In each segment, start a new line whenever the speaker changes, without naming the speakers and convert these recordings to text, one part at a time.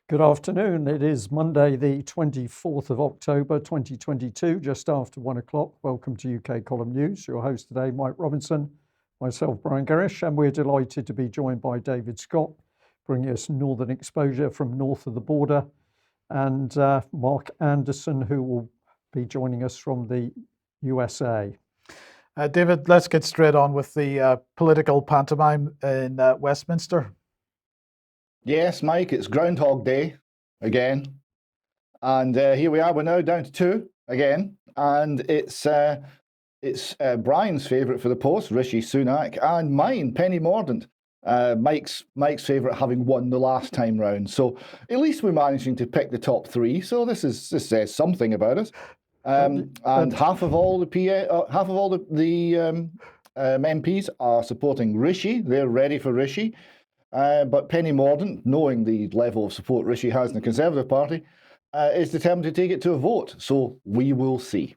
Good afternoon. It is Monday, the 24th of October, 2022, just after 1 o'clock. Welcome to UK Column News. Your host today, Mike Robinson, myself, Brian Gerrish, and we're delighted to be joined by David Scott, bringing us Northern Exposure from north of the border, and Mark Anderson, who will be joining us from the USA.
David, let's get straight on with the political pantomime in Westminster.
Yes, Mike, it's Groundhog Day again. And here we are, we're now down to two again. And it's Brian's favourite for the post, Rishi Sunak, and mine, Penny Mordaunt. Mike's favourite, having won the last time round. So at least we're managing to pick the top three. So this says something about us. And half of all the MPs are supporting Rishi. They're ready for Rishi. But Penny Mordaunt, knowing the level of support Rishi has in the Conservative Party, is determined to take it to a vote. So we will see.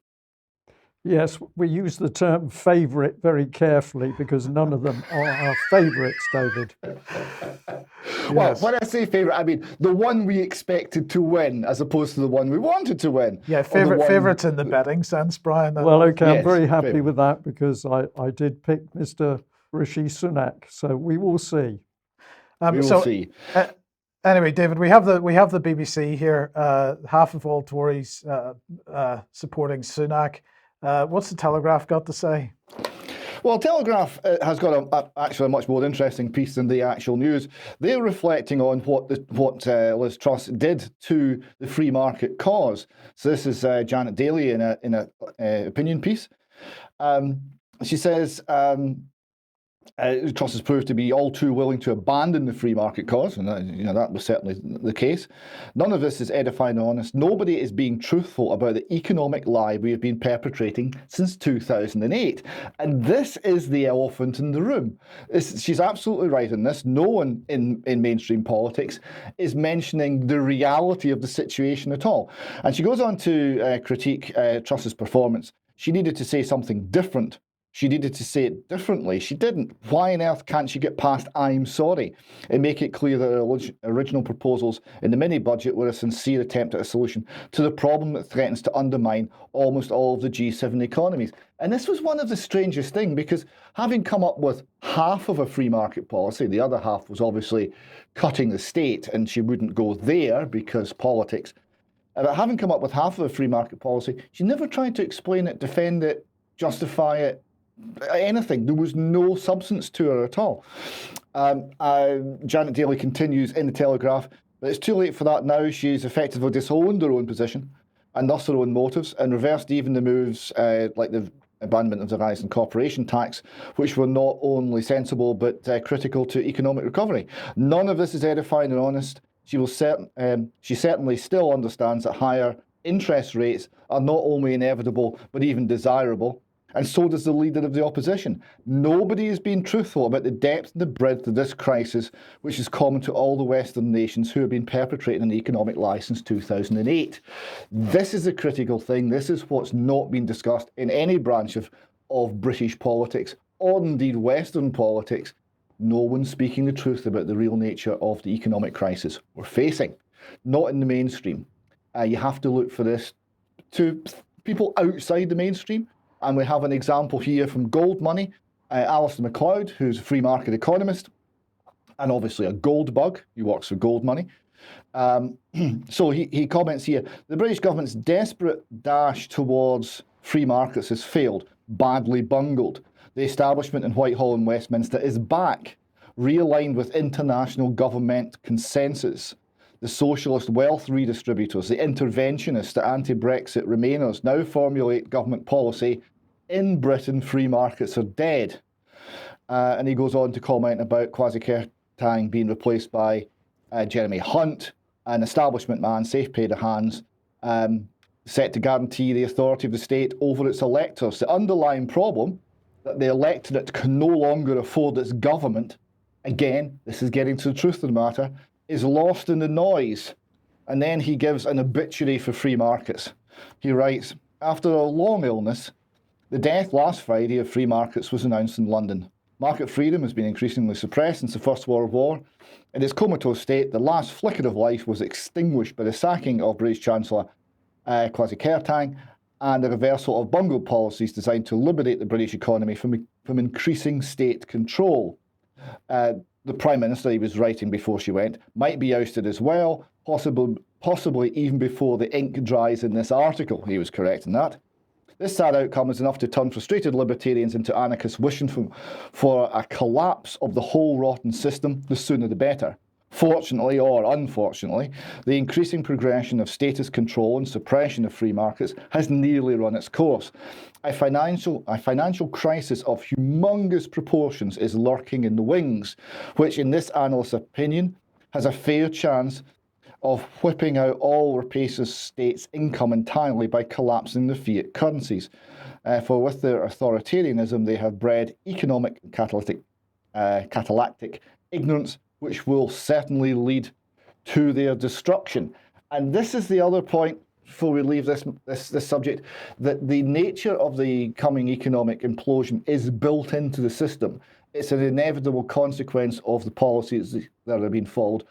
Yes, we use the term favourite very carefully because none of them are our favourites, David.
Well,
Yes.
when I say favourite, I mean the one we expected to win as opposed to the one we wanted to win.
Yeah, favourites in the betting sense, Brian.
Well, okay, I'm
Yes,
very happy
favourite.
with that because I did pick Mr. Rishi Sunak, so we will see.
We will see.
Anyway, David, we have the BBC here. Half of all Tories supporting Sunak. What's the Telegraph got to say?
Well, Telegraph has got actually a much more interesting piece than the actual news. They're reflecting on what Liz Truss did to the free market cause. So this is Janet Daly in a opinion piece. She says Truss has proved to be all too willing to abandon the free market cause, and that was certainly the case. None of this is edifying and honest. Nobody is being truthful about the economic lie we have been perpetrating since 2008. And this is the elephant in the room. She's absolutely right in this. No one in mainstream politics is mentioning the reality of the situation at all. And she goes on to critique Truss's performance. She needed to say something different. She needed to say it differently. She didn't. Why on earth can't she get past "I'm sorry" and make it clear that her original proposals in the mini-budget were a sincere attempt at a solution to the problem that threatens to undermine almost all of the G7 economies? And this was one of the strangest things, because having come up with half of a free market policy, the other half was obviously cutting the state, and she wouldn't go there because politics. But having come up with half of a free market policy, she never tried to explain it, defend it, justify it, anything. There was no substance to her at all. Janet Daly continues in the Telegraph, but it's too late for that now. She's effectively disowned her own position and thus her own motives, and reversed even the moves like the abandonment of the rise in corporation tax, which were not only sensible but critical to economic recovery. None of this is edifying and honest. She certainly still understands that higher interest rates are not only inevitable but even desirable. And so does the leader of the opposition. Nobody is being truthful about the depth and the breadth of this crisis, which is common to all the Western nations who have been perpetrating an economic lie since 2008. This is a critical thing. This is what's not been discussed in any branch of British politics, or indeed Western politics. No one's speaking the truth about the real nature of the economic crisis we're facing. Not in the mainstream. You have to look for this to people outside the mainstream. And we have an example here from Gold Money, Alistair MacLeod, who's a free market economist and obviously a gold bug. He works for Gold Money. So he comments here, the British government's desperate dash towards free markets has failed, badly bungled. The establishment in Whitehall and Westminster is back, realigned with international government consensus. The socialist wealth redistributors, the interventionists, the anti-Brexit remainers now formulate government policy. In Britain, free markets are dead. And he goes on to comment about Kwasi Kwarteng being replaced by Jeremy Hunt, an establishment man, safe pair of hands, set to guarantee the authority of the state over its electors. The underlying problem that the electorate can no longer afford its government, again, this is getting to the truth of the matter, is lost in the noise. And then he gives an obituary for free markets. He writes, after a long illness, the death last Friday of free markets was announced in London. Market freedom has been increasingly suppressed since the First World War. In its comatose state, the last flicker of life was extinguished by the sacking of British Chancellor Kwasi Kwarteng and the reversal of bungled policies designed to liberate the British economy from increasing state control. The Prime Minister, he was writing before she went, might be ousted as well, possibly even before the ink dries in this article. He was correct in that. This sad outcome is enough to turn frustrated libertarians into anarchists wishing for a collapse of the whole rotten system, the sooner the better. Fortunately or unfortunately, the increasing progression of status control and suppression of free markets has nearly run its course. A financial crisis of humongous proportions is lurking in the wings, which in this analyst's opinion has a fair chance of whipping out all rapacious states' income entirely by collapsing the fiat currencies. For with their authoritarianism, they have bred economic catalytic ignorance, which will certainly lead to their destruction. And this is the other point, before we leave this subject, that the nature of the coming economic implosion is built into the system. It's an inevitable consequence of the policies that have been followed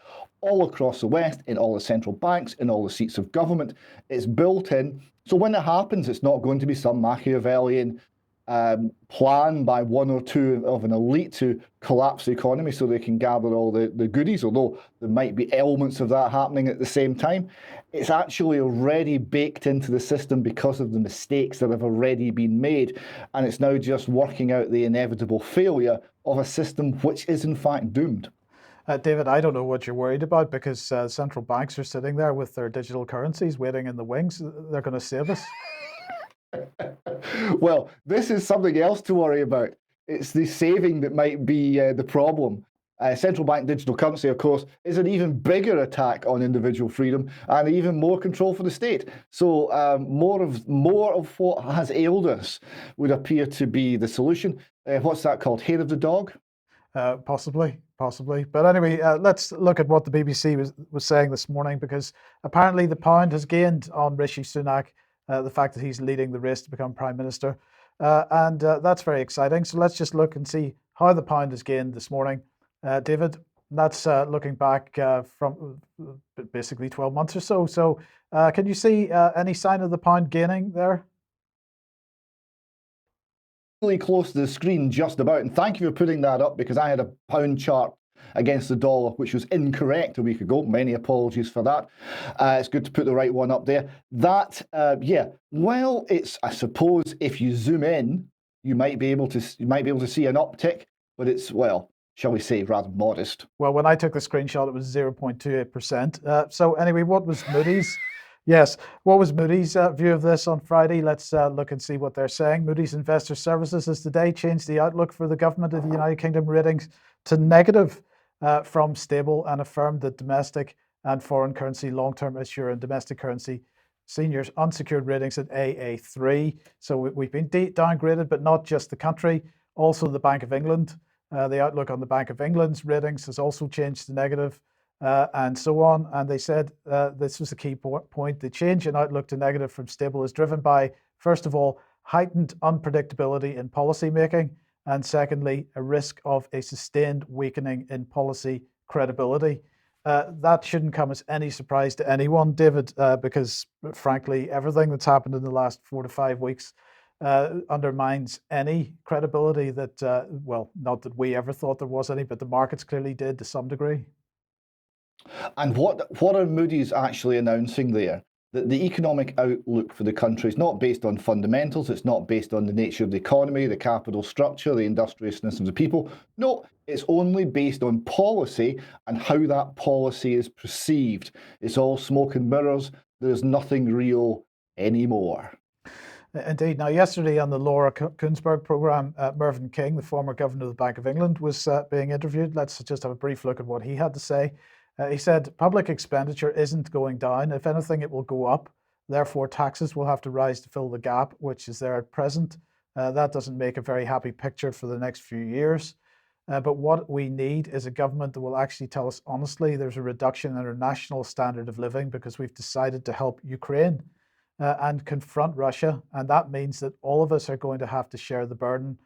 all across the West, in all the central banks, in all the seats of government. It's built in. So when it happens, it's not going to be some Machiavellian plan by one or two of an elite to collapse the economy so they can gather all the goodies, although there might be elements of that happening at the same time. It's actually already baked into the system because of the mistakes that have already been made, and it's now just working out the inevitable failure of a system which is in fact doomed.
David, I don't know what you're worried about, because central banks are sitting there with their digital currencies waiting in the wings. They're going to save us.
Well, this is something else to worry about. It's the saving that might be the problem. Central bank digital currency, of course, is an even bigger attack on individual freedom and even more control for the state. So more of what has ailed us would appear to be the solution. What's that called? Hair of the dog?
Possibly. But anyway, let's look at what the BBC was saying this morning, because apparently the pound has gained on Rishi Sunak, the fact that he's leading the race to become Prime Minister. And that's very exciting. So let's just look and see how the pound has gained this morning. David, that's looking back from basically 12 months or so. So can you see any sign of the pound gaining there?
Really close to the screen, just about. And thank you for putting that up, because I had a pound chart against the dollar which was incorrect a week ago. Many apologies for that. It's good to put the right one up there. That, well, it's, I suppose, if you zoom in, you might be able to see an uptick, but it's, well, shall we say, rather modest.
Well, when I took the screenshot, it was 0.28%. So anyway, what was Moody's? Yes, what was Moody's view of this on Friday? Let's look and see what they're saying. Moody's Investor Services has today changed the outlook for the government of the United Kingdom ratings to negative from stable, and affirmed that domestic and foreign currency long-term issuer and domestic currency seniors unsecured ratings at AA3. So we've been downgraded, but not just the country, also the Bank of England. The outlook on the Bank of England's ratings has also changed to negative. And so on. And they said this was a key point. The change in outlook to negative from stable is driven by, first of all, heightened unpredictability in policy making, and secondly, a risk of a sustained weakening in policy credibility. That shouldn't come as any surprise to anyone, David, because frankly, everything that's happened in the last 4 to 5 weeks undermines any credibility that, well, not that we ever thought there was any, but the markets clearly did to some degree.
And what are Moody's actually announcing there? That the economic outlook for the country is not based on fundamentals, it's not based on the nature of the economy, the capital structure, the industriousness of the people. No, it's only based on policy and how that policy is perceived. It's all smoke and mirrors. There's nothing real anymore.
Indeed. Now, yesterday on the Laura Kuenssberg programme, Mervyn King, the former governor of the Bank of England, was being interviewed. Let's just have a brief look at what he had to say. He said, public expenditure isn't going down. If anything, it will go up. Therefore, taxes will have to rise to fill the gap, which is there at present. That doesn't make a very happy picture for the next few years. But what we need is a government that will actually tell us honestly there's a reduction in our national standard of living because we've decided to help Ukraine and confront Russia. And that means that all of us are going to have to share the burden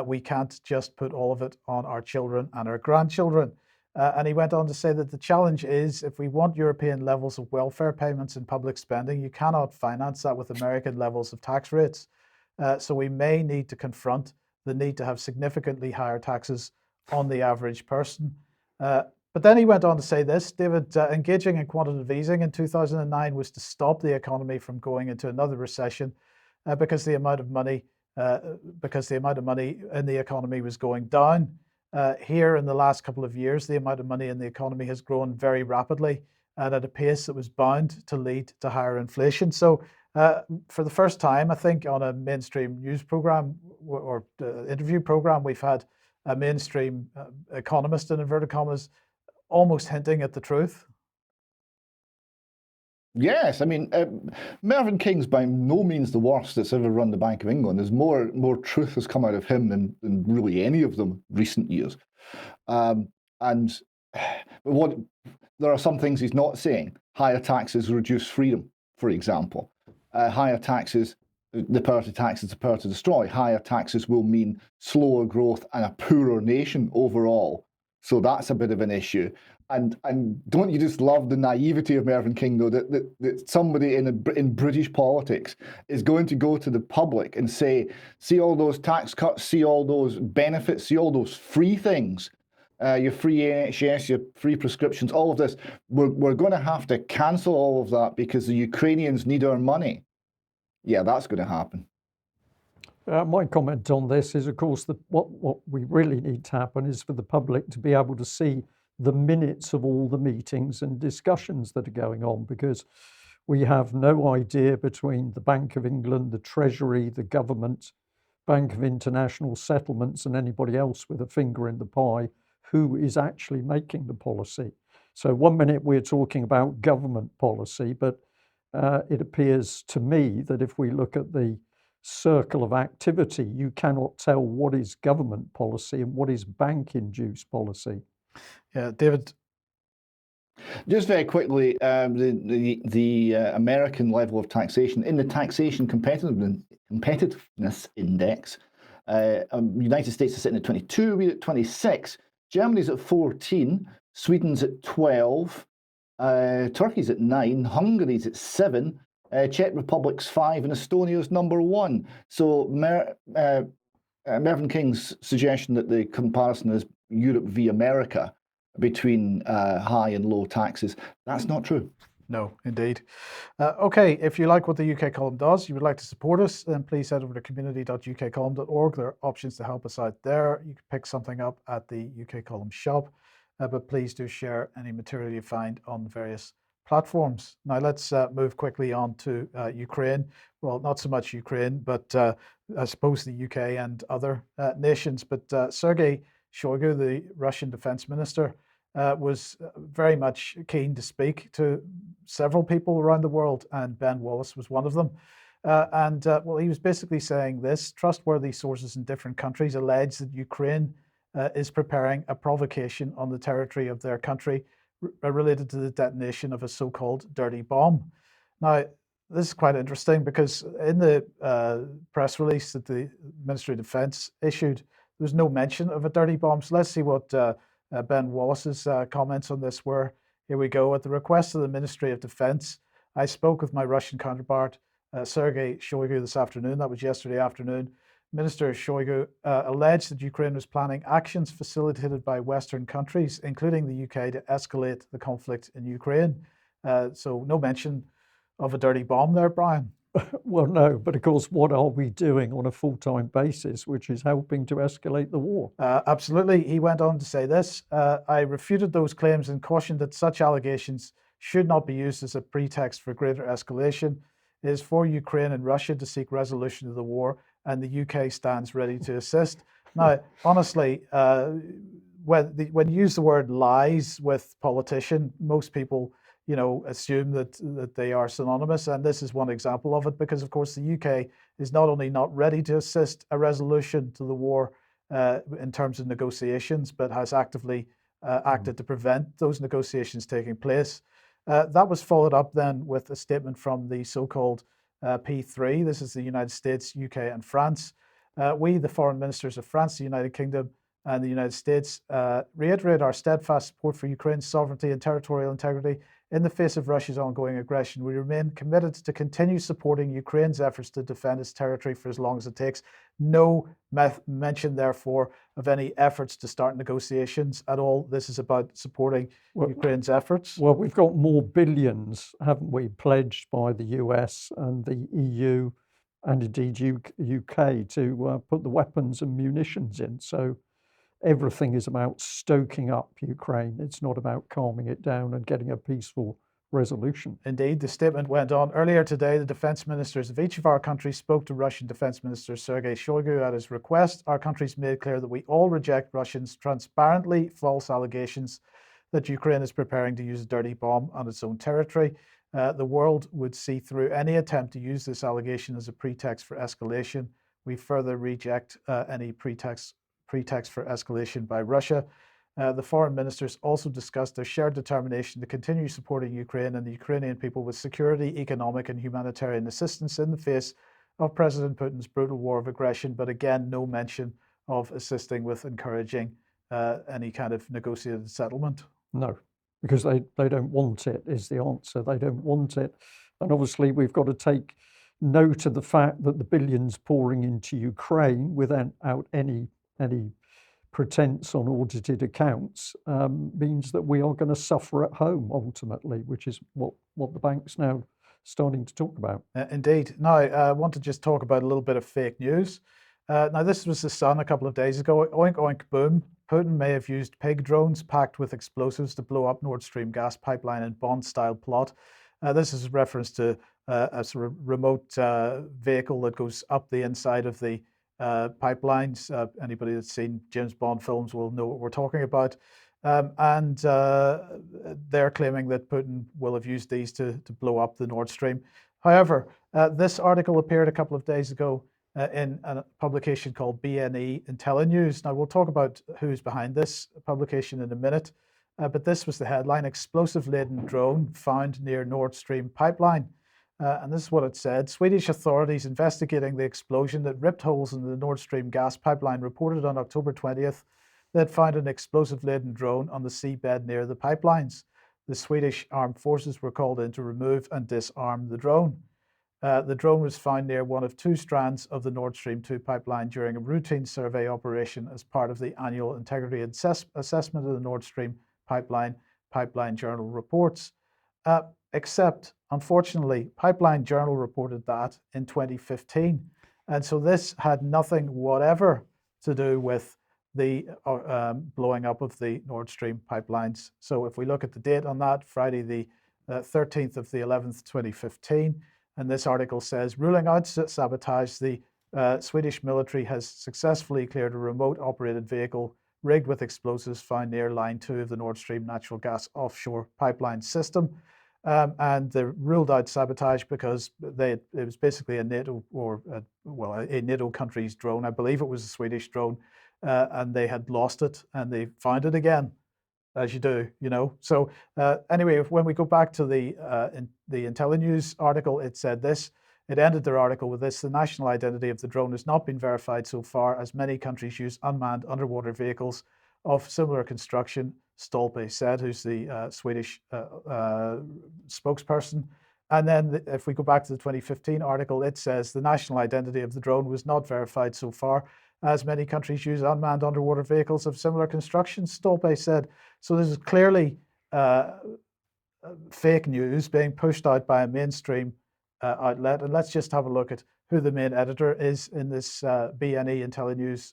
We can't just put all of it on our children and our grandchildren. And he went on to say that the challenge is if we want European levels of welfare payments and public spending, you cannot finance that with American levels of tax rates. So we may need to confront the need to have significantly higher taxes on the average person. But then he went on to say this, David, engaging in quantitative easing in 2009 was to stop the economy from going into another recession because the amount of money in the economy was going down. Here in the last couple of years, the amount of money in the economy has grown very rapidly and at a pace that was bound to lead to higher inflation. So for the first time, I think, on a mainstream news program or interview program, we've had a mainstream economist, in inverted commas, almost hinting at the truth.
Yes, I mean, Mervyn King's by no means the worst that's ever run the Bank of England. There's more truth has come out of him than really any of them recent years. And there are some things he's not saying. Higher taxes reduce freedom, for example. Higher taxes, the power to tax is the power to destroy. Higher taxes will mean slower growth and a poorer nation overall. So that's a bit of an issue. And don't you just love the naivety of Mervyn King, though, that somebody in British politics is going to go to the public and say, see all those tax cuts, see all those benefits, see all those free things, your free NHS, your free prescriptions, all of this. We're going to have to cancel all of that because the Ukrainians need our money. Yeah, that's going to happen.
My comment on this is, of course, that what we really need to happen is for the public to be able to see the minutes of all the meetings and discussions that are going on, because we have no idea between the Bank of England, the Treasury, the government, Bank of International Settlements, and anybody else with a finger in the pie who is actually making the policy. So 1 minute we're talking about government policy, but it appears to me that if we look at the circle of activity, you cannot tell what is government policy and what is bank-induced policy.
Yeah, David.
Just very quickly, the American level of taxation in the taxation competitiveness index, United States is sitting at 22, we're at 26. Germany's at 14, Sweden's at 12, Turkey's at 9, Hungary's at 7, Czech Republic's 5, and Estonia's number 1. So Mervyn King's suggestion that the comparison is Europe v America between high and low taxes, that's not true.
No, indeed. Okay, if you like what the UK Column does, you would like to support us, then please head over to community.ukcolumn.org. There are options to help us out there. You can pick something up at the UK Column shop, but please do share any material you find on various platforms. Now let's move quickly on to Ukraine. Well, not so much Ukraine, but I suppose the UK and other nations. But Sergei Shoigu, the Russian defense minister, was very much keen to speak to several people around the world, and Ben Wallace was one of them. Well, he was basically saying this: trustworthy sources in different countries allege that Ukraine is preparing a provocation on the territory of their country related to the detonation of a so-called dirty bomb. Now, this is quite interesting because in the press release that the Ministry of Defense issued, there was no mention of a dirty bomb. So let's see what Ben Wallace's comments on this were. Here we go. At the request of the Ministry of Defense, I spoke with my Russian counterpart, Sergei Shoigu, this afternoon. That was yesterday afternoon. Minister Shoigu alleged that Ukraine was planning actions facilitated by Western countries, including the UK, to escalate the conflict in Ukraine. So no mention of a dirty bomb there, Brian.
Well, no, but of course, what are we doing on a full-time basis, which is helping to escalate the war?
Absolutely. He went on to say this: I refuted those claims and cautioned that such allegations should not be used as a pretext for greater escalation. It is for Ukraine and Russia to seek resolution of the war, and the UK stands ready to assist. Now, honestly, when you use the word lies with politician, most people assume that they are synonymous, and this is one example of it, because of course the UK is not only not ready to assist a resolution to the war in terms of negotiations, but has actively acted to prevent those negotiations taking place. That was followed up then with a statement from the so-called P3. This is the United States, UK, and France. We, the foreign ministers of France, the United Kingdom, and the United States, reiterate our steadfast support for Ukraine's sovereignty and territorial integrity in the face of Russia's ongoing aggression. We remain committed to continue supporting Ukraine's efforts to defend its territory for as long as it takes. No mention, therefore, of any efforts to start negotiations at all. This is about supporting Ukraine's efforts.
Well, we've got more billions, haven't we, pledged by the US and the EU and indeed UK to put the weapons and munitions in. So everything is about stoking up Ukraine. It's not about calming it down and getting a peaceful resolution.
Indeed, the statement went on. Earlier today, the defense ministers of each of our countries spoke to Russian Defense Minister Sergei Shoigu at his request. Our countries made clear that we all reject Russia's transparently false allegations that Ukraine is preparing to use a dirty bomb on its own territory. The world would see through any attempt to use this allegation as a pretext for escalation. We further reject any pretext for escalation by Russia. The foreign ministers also discussed their shared determination to continue supporting Ukraine and the Ukrainian people with security, economic, and humanitarian assistance in the face of President Putin's brutal war of aggression, but again, no mention of assisting with encouraging any kind of negotiated settlement.
No, because they don't want it, is the answer. They don't want it. And obviously, we've got to take note of the fact that the billions pouring into Ukraine without any pretense on audited accounts means that we are going to suffer at home ultimately, which is what the bank's now starting to talk about.
Indeed. Now, I want to just talk about a little bit of fake news. Now, this was The Sun a couple of days ago. Oink, oink, boom. Putin may have used pig drones packed with explosives to blow up Nord Stream gas pipeline in Bond-style plot. This is a reference to a sort of remote vehicle that goes up the inside of the pipelines. Anybody that's seen James Bond films will know what we're talking about. And they're claiming that Putin will have used these to blow up the Nord Stream. However, this article appeared a couple of days ago in a publication called BNE IntelliNews. Now, we'll talk about who's behind this publication in a minute, but this was the headline: Explosive-laden drone found near Nord Stream pipeline. And this is what it said. Swedish authorities investigating the explosion that ripped holes in the Nord Stream gas pipeline reported on October 20th that found an explosive-laden drone on the seabed near the pipelines. The Swedish armed forces were called in to remove and disarm the drone. The drone was found near one of two strands of the Nord Stream 2 pipeline during a routine survey operation as part of the annual integrity assessment of the Nord Stream pipeline, Pipeline Journal reports. Except, unfortunately, Pipeline Journal reported that in 2015. And so this had nothing whatever to do with the blowing up of the Nord Stream pipelines. So if we look at the date on that, Friday the 13th of the 11th, 2015, and this article says, ruling out sabotage, the Swedish military has successfully cleared a remote operated vehicle rigged with explosives found near line 2 of the Nord Stream natural gas offshore pipeline system. And they ruled out sabotage because it was basically a NATO a NATO country's drone. I believe it was a Swedish drone, and they had lost it and they found it again, as you do, you know. So anyway, when we go back to the IntelliNews article, it said this. It ended their article with this: the national identity of the drone has not been verified so far, as many countries use unmanned underwater vehicles of similar construction, Stolpe said, who's the Swedish spokesperson. And then if we go back to the 2015 article, it says the national identity of the drone was not verified so far, as many countries use unmanned underwater vehicles of similar construction, Stolpe said. So this is clearly fake news being pushed out by a mainstream outlet. And let's just have a look at who the main editor is in this BNE IntelliNews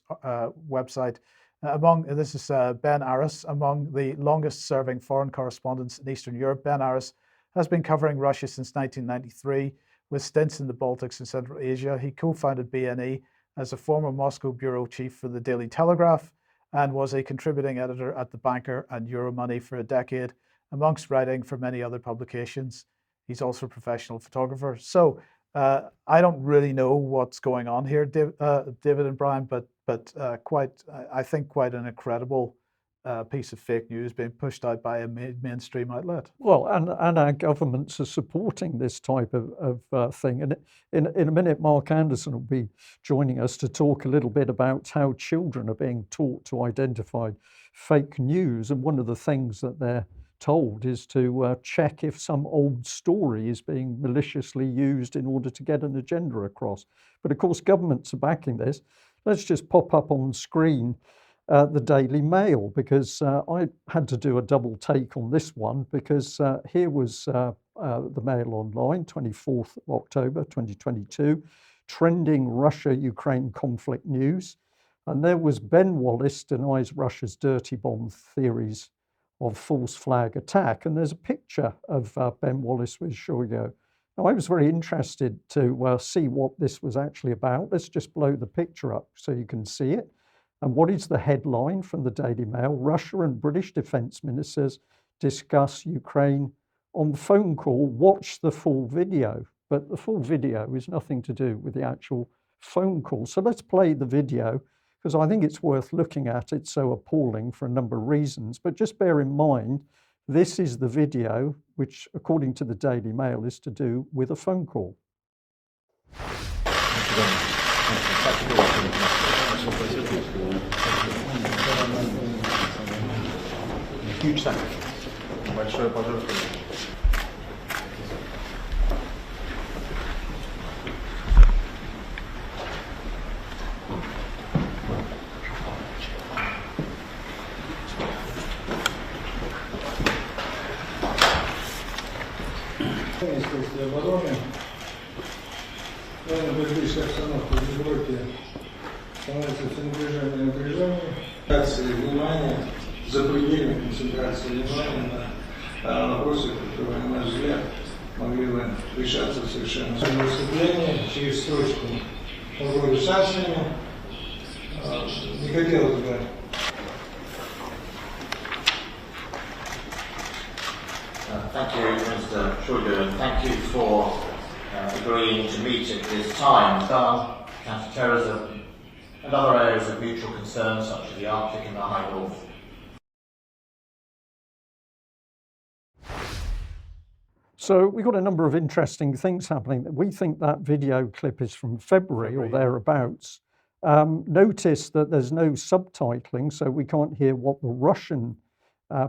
website. This is Ben Aris, among the longest-serving foreign correspondents in Eastern Europe. Ben Aris has been covering Russia since 1993, with stints in the Baltics and Central Asia. He co-founded BNE as a former Moscow bureau chief for the Daily Telegraph and was a contributing editor at The Banker and Euromoney for a decade, amongst writing for many other publications. He's also a professional photographer. So I don't really know what's going on here, David and Brian, but I think quite an incredible piece of fake news being pushed out by a mainstream outlet.
Well, and our governments are supporting this type of thing. And in a minute, Mark Anderson will be joining us to talk a little bit about how children are being taught to identify fake news. And one of the things that they're told is to check if some old story is being maliciously used in order to get an agenda across. But of course, governments are backing this. Let's just pop up on screen the Daily Mail, because I had to do a double take on this one, because here was the Mail Online, 24th of October 2022, trending Russia-Ukraine conflict news. And there was Ben Wallace denies Russia's dirty bomb theories of false flag attack. And there's a picture of Ben Wallace with Shoigu. Now, I was very interested to see what this was actually about. Let's just blow the picture up so you can see it. And what is the headline from the Daily Mail? Russia and British defence ministers discuss Ukraine on phone call. Watch the full video. But the full video is nothing to do with the actual phone call. So let's play the video, because I think it's worth looking at. It's so appalling for a number of reasons. But just bear in mind, this is the video, which, according to the Daily Mail, is to do with a phone call.
Huge thank you. Большое пожалуйста. Министерство обороны, военно-политическая обстановка в Европе становится все напряженнее и напряженнее. Концентрация внимания, запредельная концентрация внимания на вопросы, которые, на наш взгляд, могли бы решаться совершенно. Выступление через строчку по роду санкциями не хотелось бы.
Thank you, Mr. Shoigu, and thank you for agreeing to meet at this time. Counter-terrorism and other areas of mutual concern, such as the Arctic and the High North.
So we've got a number of interesting things happening. We think that video clip is from February or thereabouts. Notice that there's no subtitling, so we can't hear what the Russian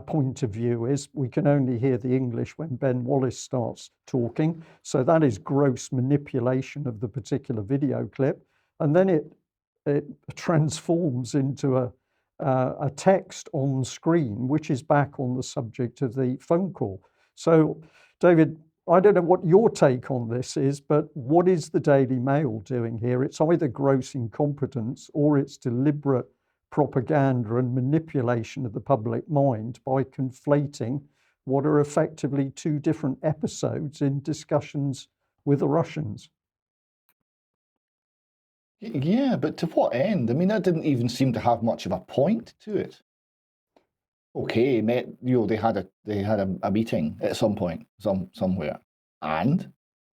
point of view is. We can only hear the English when Ben Wallace starts talking. So that is gross manipulation of the particular video clip. And then it transforms into a text on screen, which is back on the subject of the phone call. So, David, I don't know what your take on this is, but what is the Daily Mail doing here? It's either gross incompetence or it's deliberate propaganda and manipulation of the public mind by conflating what are effectively two different episodes in discussions with the Russians.
Yeah, but to what end? I mean, that didn't even seem to have much of a point to it. Okay, they had a meeting at some point, somewhere, and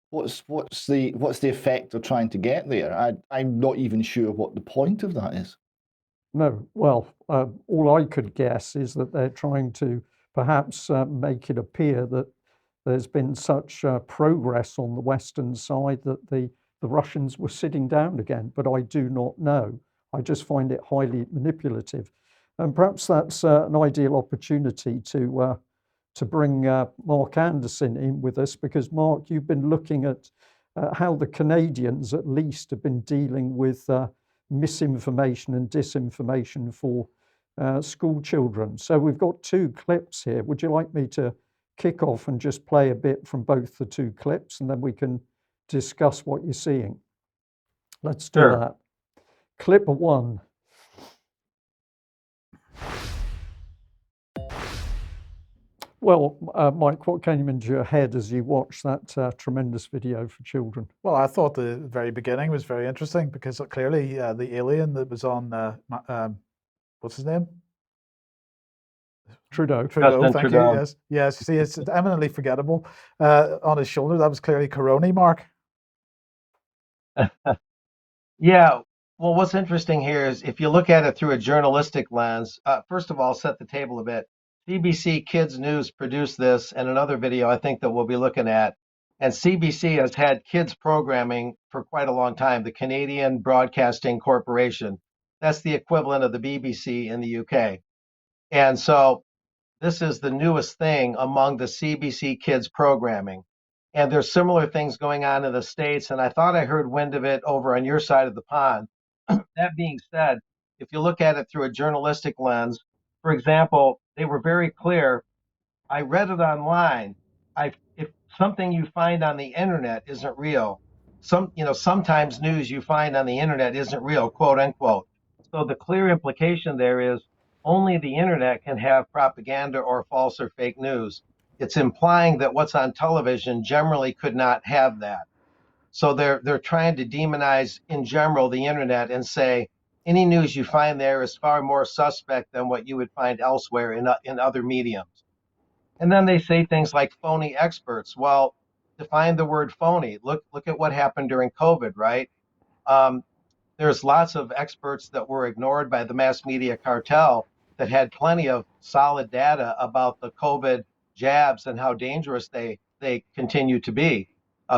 what's the effect of trying to get there? I'm not even sure what the point of that is.
No, well, all I could guess is that they're trying to perhaps make it appear that there's been such progress on the Western side that the Russians were sitting down again, but I do not know. I just find it highly manipulative. And perhaps that's an ideal opportunity to bring Mark Anderson in with us, because Mark, you've been looking at how the Canadians at least have been dealing with misinformation and disinformation for school children. So we've got two clips here. Would you like me to kick off and just play a bit from both the two clips, and then we can discuss what you're seeing? Let's do that. Clip one. Well, Mike, what came into your head as you watched that tremendous video for children?
Well, I thought the very beginning was very interesting, because clearly the alien that was on, what's his name?
Trudeau.
Thank
Trudeau.
you. Yes. See, it's eminently forgettable. On his shoulder, that was clearly Coroni, Mark.
Yeah,
Well, what's interesting here is if you look at it through a journalistic lens, first of all, set the table a bit. CBC Kids News produced this and another video I think that we'll be looking at. And CBC has had kids programming for quite a long time, the Canadian Broadcasting Corporation. That's the equivalent of the BBC in the UK. And so this is the newest thing among the CBC Kids programming. And there's similar things going on in the States. And I thought I heard wind of it over on your side of the pond. That being said, if you look at it through a journalistic lens, for example, they were very clear. I read it online. If something you find on the internet isn't real, sometimes news you find on the internet isn't real, quote unquote. So the clear implication there is only the internet can have propaganda or false or fake news. It's implying that what's on television generally could not have that. So they're trying to demonize in general the internet and say any news you find there is far more suspect than what you would find elsewhere in other mediums. And then they say things like phony experts. Well, define the word phony. Look at what happened during COVID, right? Um, there's lots of experts that were ignored by the mass media cartel that had plenty of solid data about the COVID jabs and how dangerous they continue to be.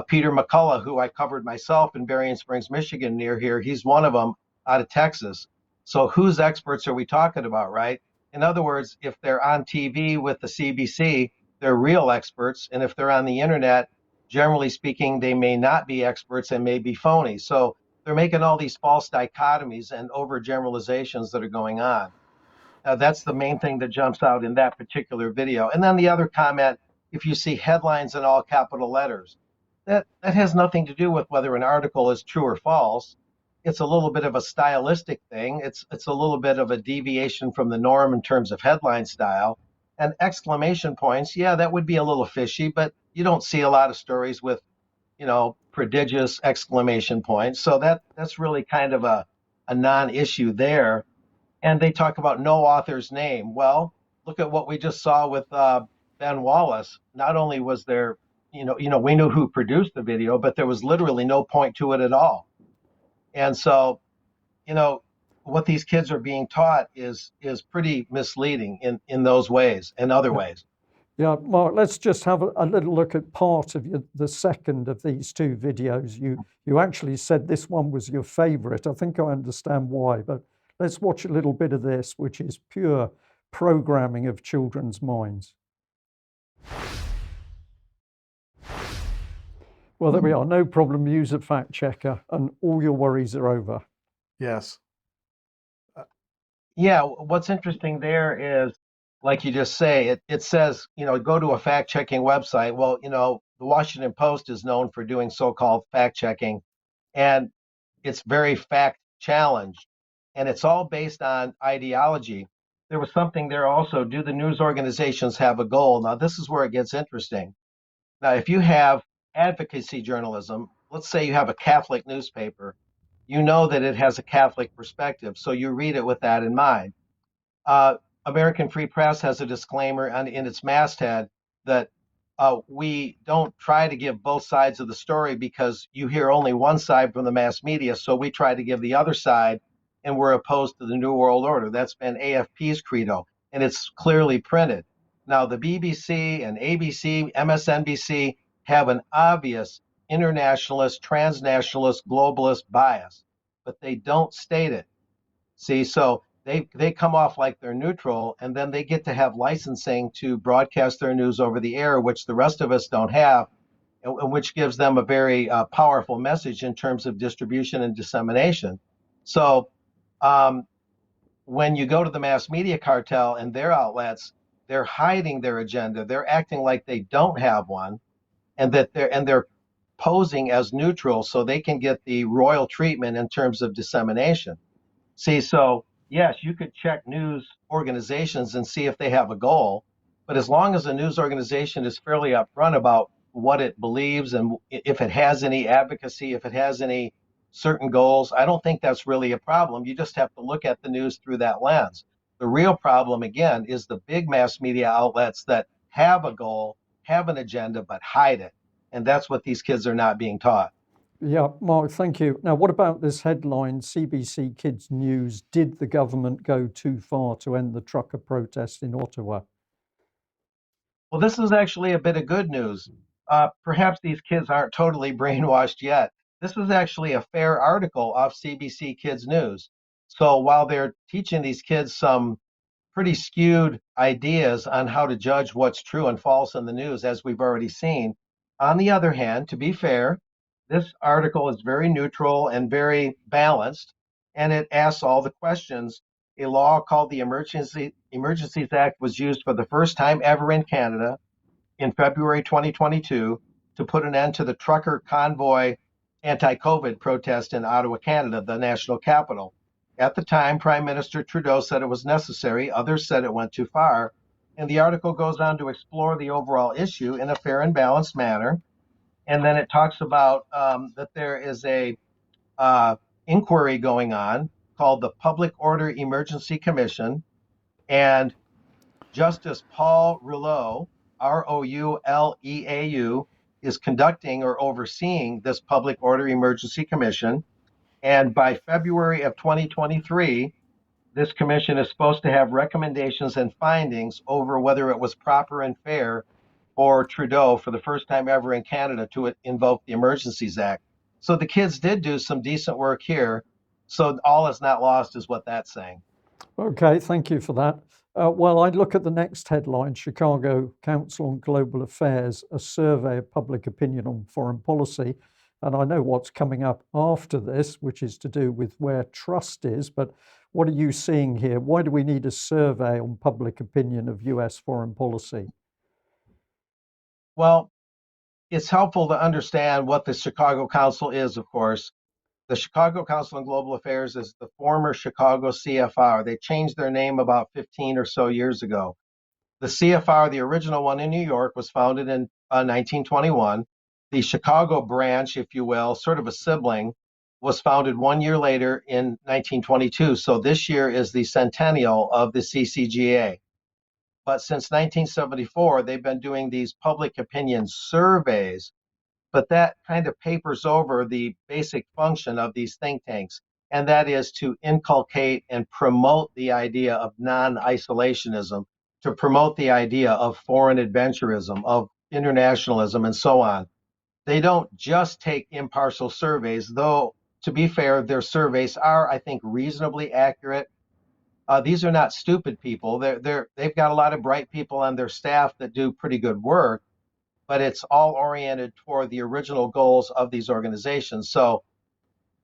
Peter McCullough, who I covered myself in Berrien Springs, Michigan, near here, he's one of them out of Texas. So whose experts are we talking about, right? In other words, if they're on TV with the CBC, they're real experts. And if they're on the internet, generally speaking, they may not be experts and may be phony. So they're making all these false dichotomies and overgeneralizations that are going on. That's the main thing that jumps out in that particular video. And then the other comment, if you see headlines in all capital letters, that has nothing to do with whether an article is true or false. It's a little bit of a stylistic thing. It's a little bit of a deviation from the norm in terms of headline style. And exclamation points, yeah, that would be a little fishy, but you don't see a lot of stories with prodigious exclamation points. So that's really kind of a non-issue there. And they talk about no author's name. Well, look at what we just saw with Ben Wallace. Not only was there, we knew who produced the video, but there was literally no point to it at all. And so, what these kids are being taught is pretty misleading in those ways and other ways.
Yeah, Mark, let's just have a little look at part of the second of these two videos. You actually said this one was your favorite. I think I understand why, but let's watch a little bit of this, which is pure programming of children's minds. Well, there we are. No problem. Use a fact checker and all your worries are over.
Yes.
Yeah, what's interesting there is, like you just say, it says, go to a fact-checking website. Well, the Washington Post is known for doing so-called fact-checking, and it's very fact-challenged, and it's all based on ideology. There was something there also. Do the news organizations have a goal? Now, this is where it gets interesting. Now, if you have advocacy journalism, let's say you have a Catholic newspaper, you know that it has a Catholic perspective, so you read it with that in mind. American Free Press has a disclaimer in its masthead that we don't try to give both sides of the story because you hear only one side from the mass media, so we try to give the other side, and we're opposed to the New World Order. That's been AFP's credo, and it's clearly printed. Now, the BBC and ABC, MSNBC have an obvious internationalist, transnationalist, globalist bias, but they don't state it. See, so they come off like they're neutral, and then they get to have licensing to broadcast their news over the air, which the rest of us don't have, and which gives them a very powerful message in terms of distribution and dissemination. So when you go to the mass media cartel and their outlets, they're hiding their agenda. They're acting like they don't have one, and that they're posing as neutral so they can get the royal treatment in terms of dissemination. See, so yes, you could check news organizations and see if they have a goal, but as long as a news organization is fairly upfront about what it believes and if it has any advocacy, if it has any certain goals, I don't think that's really a problem. You just have to look at the news through that lens. The real problem, again, is the big mass media outlets that have a goal, have an agenda, but hide it. And that's what these kids are not being taught.
Yeah, Mark, thank you. Now, what about this headline, CBC Kids News, did the government go too far to end the trucker protest in Ottawa?
Well, this is actually a bit of good news. Perhaps these kids aren't totally brainwashed yet. This is actually a fair article off CBC Kids News. So while they're teaching these kids some pretty skewed ideas on how to judge what's true and false in the news, as we've already seen, on the other hand, to be fair, this article is very neutral and very balanced, and it asks all the questions. A law called the Emergencies Act was used for the first time ever in Canada in February 2022 to put an end to the trucker convoy anti-COVID protest in Ottawa, Canada, the national capital. At the time, Prime Minister Trudeau said it was necessary. Others said it went too far. And the article goes on to explore the overall issue in a fair and balanced manner. And then it talks about that there is a uh, inquiry going on called the Public Order Emergency Commission, and Justice Paul Rouleau, Rouleau, is conducting or overseeing this Public Order Emergency Commission. And by February of 2023, this commission is supposed to have recommendations and findings over whether it was proper and fair for Trudeau, for the first time ever in Canada, to invoke the Emergencies Act. So the kids did do some decent work here. So all is not lost, is what that's saying.
Okay, thank you for that. Well, I'd look at the next headline, Chicago Council on Global Affairs, a survey of public opinion on foreign policy. And I know what's coming up after this, which is to do with where trust is. But what are you seeing here? Why do we need a survey on public opinion of US foreign policy?
Well, it's helpful to understand what the Chicago Council is, of course. The Chicago Council on Global Affairs is the former Chicago CFR. They changed their name about 15 or so years ago. The CFR, the original one in New York, was founded in 1921. The Chicago branch, if you will, sort of a sibling, was founded 1 year later in 1922. So this year is the centennial of the CCGA. But since 1974, they've been doing these public opinion surveys, but that kind of papers over the basic function of these think tanks, and that is to inculcate and promote the idea of non-isolationism, to promote the idea of foreign adventurism, of internationalism, and so on. They don't just take impartial surveys, though, to be fair, their surveys are, I think, reasonably accurate. These are not stupid people. They've got a lot of bright people on their staff that do pretty good work, but it's all oriented toward the original goals of these organizations. So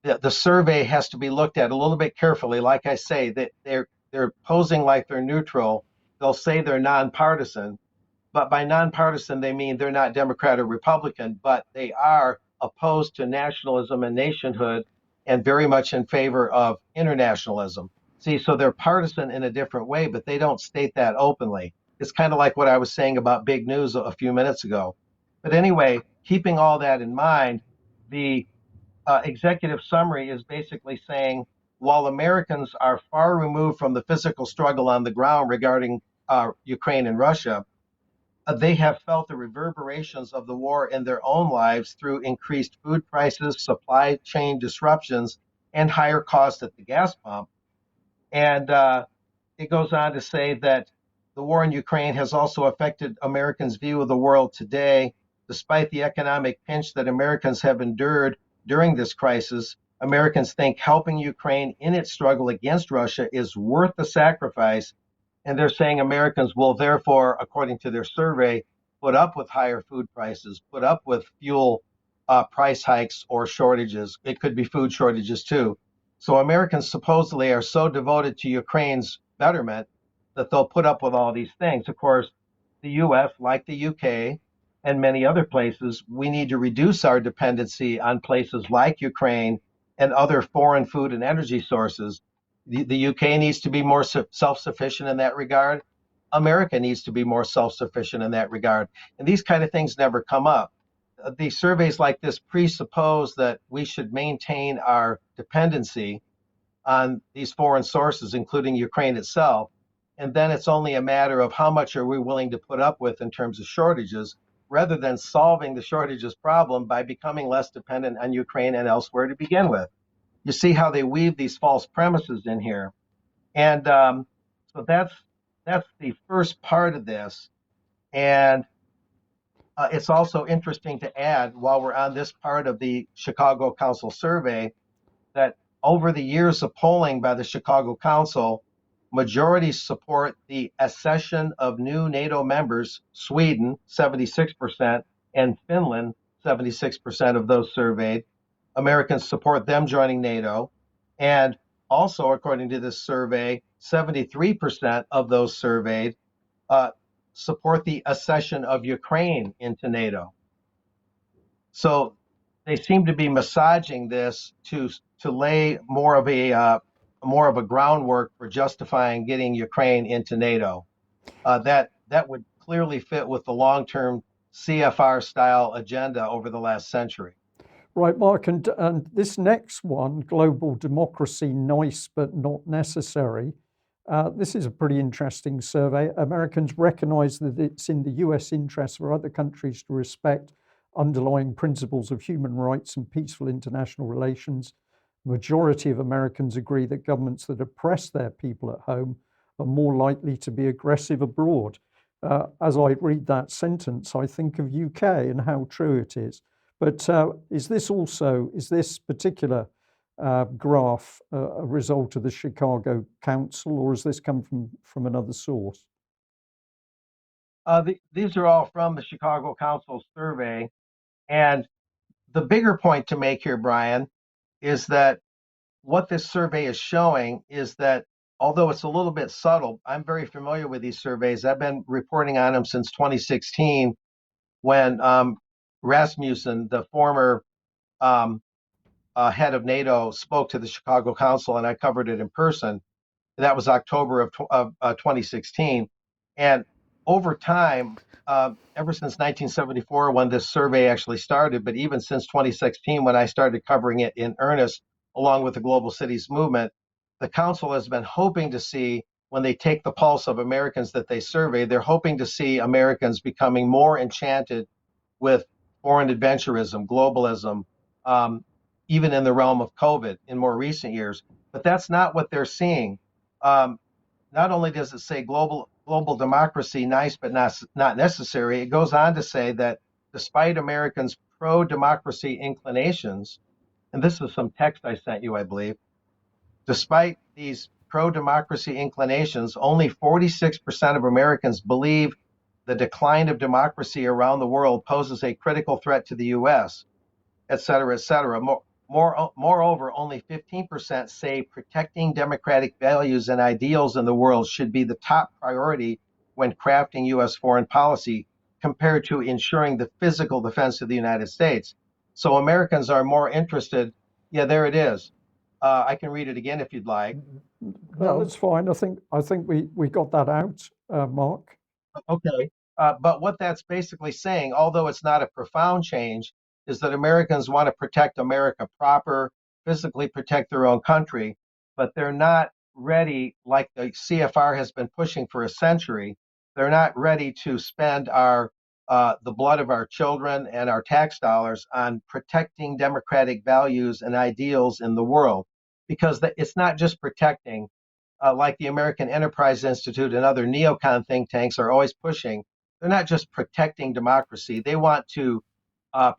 the survey has to be looked at a little bit carefully. Like I say, that they're posing like they're neutral. They'll say they're nonpartisan, but by nonpartisan they mean they're not Democrat or Republican, but they are opposed to nationalism and nationhood and very much in favor of internationalism. See, so they're partisan in a different way, but they don't state that openly. It's kind of like what I was saying about big news a few minutes ago. But anyway, keeping all that in mind, the executive summary is basically saying while Americans are far removed from the physical struggle on the ground regarding Ukraine and Russia, they have felt the reverberations of the war in their own lives through increased food prices, supply chain disruptions, and higher costs at the gas pump. And it goes on to say that the war in Ukraine has also affected Americans' view of the world today. Despite the economic pinch that Americans have endured during this crisis, Americans think helping Ukraine in its struggle against Russia is worth the sacrifice. And they're saying Americans will therefore, according to their survey, put up with higher food prices, put up with fuel price hikes or shortages. It could be food shortages too. So Americans supposedly are so devoted to Ukraine's betterment that they'll put up with all these things. Of course, the US, like the UK and many other places, we need to reduce our dependency on places like Ukraine and other foreign food and energy sources. The UK needs to be more self-sufficient in that regard. America needs to be more self-sufficient in that regard. And these kind of things never come up. The surveys like this presuppose that we should maintain our dependency on these foreign sources, including Ukraine itself. And then it's only a matter of how much are we willing to put up with in terms of shortages. rather than solving the shortages problem by becoming less dependent on Ukraine and elsewhere to begin with. You see how they weave these false premises in here. And so that's the first part of this. And it's also interesting to add, while we're on this part of the Chicago Council survey, that over the years of polling by the Chicago Council, majorities support the accession of new NATO members, Sweden, 76%, and Finland, 76% of those surveyed. Americans support them joining NATO. And also, according to this survey, 73% of those surveyed uh, support the accession of Ukraine into NATO. So they seem to be massaging this to lay more of a groundwork for justifying getting Ukraine into NATO. That would clearly fit with the long-term CFR style agenda over the last century.
Right, Mark, and this next one, global democracy, nice but not necessary. This is a pretty interesting survey. Americans recognize that it's in the US interest for other countries to respect underlying principles of human rights and peaceful international relations. Majority of Americans agree that governments that oppress their people at home are more likely to be aggressive abroad. As I read that sentence, I think of UK and how true it is. But is this particular graph a result of the Chicago Council, or has this come from another source?
These are all from the Chicago Council survey. And the bigger point to make here, Brian, is that what this survey is showing is that although it's a little bit subtle, I'm very familiar with these surveys. I've been reporting on them since 2016 when Rasmussen, the former head of NATO, spoke to the Chicago Council, and I covered it in person. That was October of 2016. And over time, ever since 1974, when this survey actually started, but even since 2016, when I started covering it in earnest, along with the Global Cities Movement, the Council has been hoping to see, when they take the pulse of Americans that they survey, they're hoping to see Americans becoming more enchanted with foreign adventurism, globalism, even in the realm of COVID in more recent years. But that's not what they're seeing. Not only does it say global democracy, nice but not necessary, it goes on to say that despite Americans' pro-democracy inclinations, and this is some text I sent you, I believe, despite these pro-democracy inclinations, only 46% of Americans believe the decline of democracy around the world poses a critical threat to the U.S., et cetera, et cetera. Moreover, only 15% say protecting democratic values and ideals in the world should be the top priority when crafting U.S. foreign policy, compared to ensuring the physical defense of the United States. So Americans are more interested. Yeah, there it is. I can read it again if you'd like.
No, that's fine. I think we got that out, Mark.
Okay. But what that's basically saying, although it's not a profound change, is that Americans want to protect America proper, physically protect their own country, but they're not ready, like the CFR has been pushing for a century. They're not ready to spend the blood of our children and our tax dollars on protecting democratic values and ideals in the world, because it's not just protecting. Like the American Enterprise Institute and other neocon think tanks are always pushing, they're not just protecting democracy. They want to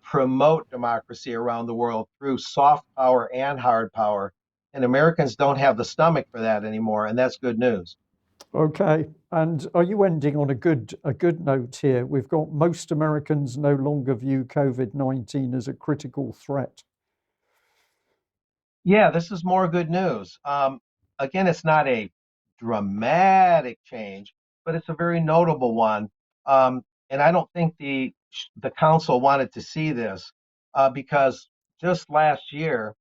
promote democracy around the world through soft power and hard power. And Americans don't have the stomach for that anymore, and that's good news.
Okay, and are you ending on a good note here? We've got most Americans no longer view COVID-19 as a critical threat.
Yeah, this is more good news. Again, it's not a dramatic change, but it's a very notable one. And I don't think the council wanted to see this because just last year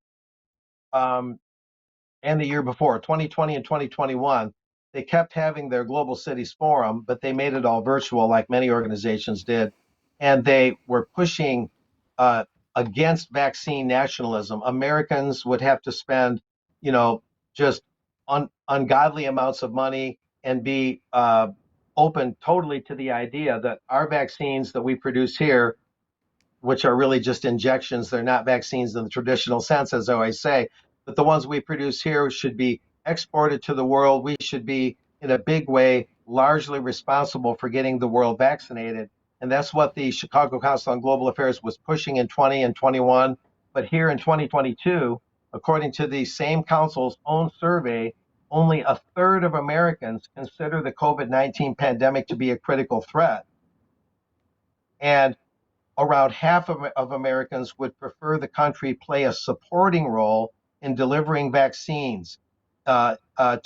and the year before, 2020 and 2021, they kept having their Global Cities Forum, but they made it all virtual, like many organizations did, and they were pushing against vaccine nationalism. Americans would have to spend, just ungodly amounts of money and be open totally to the idea that our vaccines that we produce here, which are really just injections, they're not vaccines in the traditional sense, as I always say, but the ones we produce here should be exported to the world. We should be, in a big way, largely responsible for getting the world vaccinated. And that's what the Chicago Council on Global Affairs was pushing in 20 and 21. But here in 2022, according to the same council's own survey, only a third of Americans consider the COVID-19 pandemic to be a critical threat. And around half of Americans would prefer the country play a supporting role in delivering vaccines to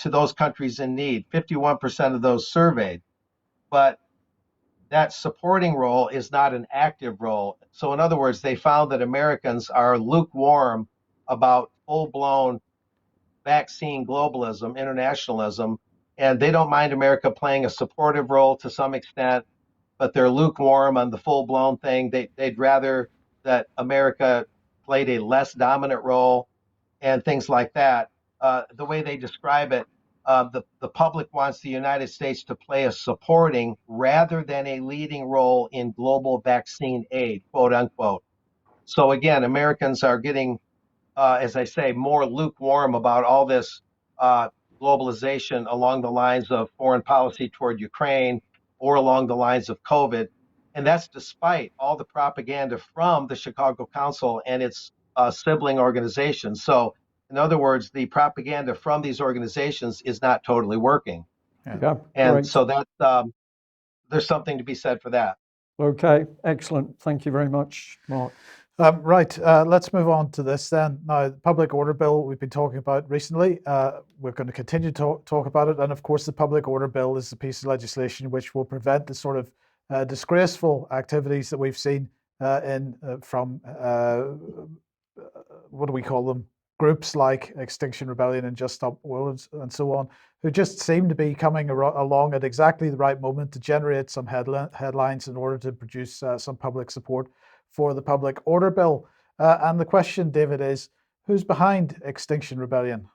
those countries in need, 51% of those surveyed. But that supporting role is not an active role. So in other words, they found that Americans are lukewarm about full-blown vaccine globalism, internationalism, and they don't mind America playing a supportive role to some extent, but they're lukewarm on the full-blown thing. They'd rather that America played a less dominant role and things like that. The way they describe it, the public wants the United States to play a supporting rather than a leading role in global vaccine aid, quote unquote. So again, Americans are getting, as I say, more lukewarm about all this globalization along the lines of foreign policy toward Ukraine or along the lines of COVID. And that's despite all the propaganda from the Chicago Council and its sibling organizations. So in other words, the propaganda from these organizations is not totally working.
Yeah,
And
great.
so that there's something to be said for that.
Okay, excellent. Thank you very much, Mark.
Right, let's move on to this then. Now, the public order bill we've been talking about recently, we're going to continue to talk about it. And of course, the public order bill is a piece of legislation which will prevent the sort of disgraceful activities that we've seen from, what do we call them? Groups like Extinction Rebellion and Just Stop Oil and so on, who just seem to be coming along at exactly the right moment to generate some headlines in order to produce some public support for the public order bill. And the question, David, is who's behind Extinction Rebellion?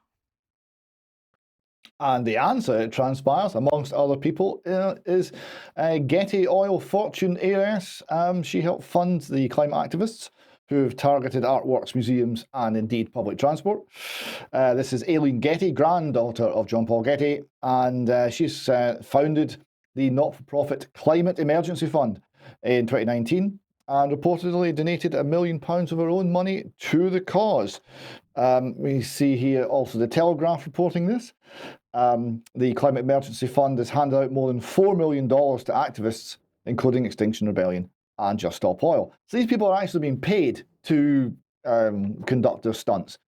And the answer, it transpires, amongst other people, is Getty oil fortune heiress. She helped fund the climate activists who've targeted artworks, museums, and indeed public transport. This is Aileen Getty, granddaughter of John Paul Getty, and she's founded the not-for-profit Climate Emergency Fund in 2019 and reportedly donated £1 million of her own money to the cause. We see here also the Telegraph reporting this. The Climate Emergency Fund has handed out more than $4 million to activists, including Extinction Rebellion and Just Stop Oil. So these people are actually being paid to conduct their stunts.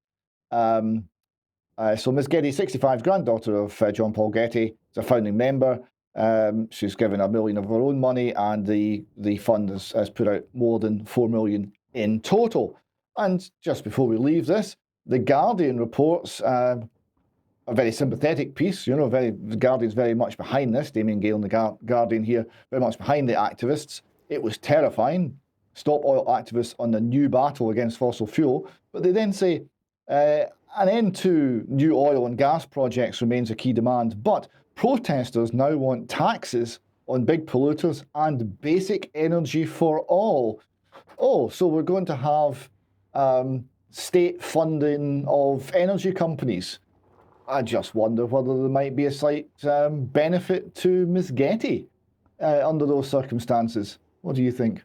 So Ms. Getty, 65, granddaughter of John Paul Getty, is a founding member. She's given $1 million of her own money, and the fund has put out more than $4 million in total. And just before we leave this, The Guardian reports a very sympathetic piece. The Guardian's very much behind this. Damien Gale and The Guardian here, very much behind the activists. It was terrifying. Stop oil activists on the new battle against fossil fuel. But they then say an end to new oil and gas projects remains a key demand, but protesters now want taxes on big polluters and basic energy for all. Oh, so we're going to have state funding of energy companies. I just wonder whether there might be a slight benefit to Ms. Getty under those circumstances. What do you think?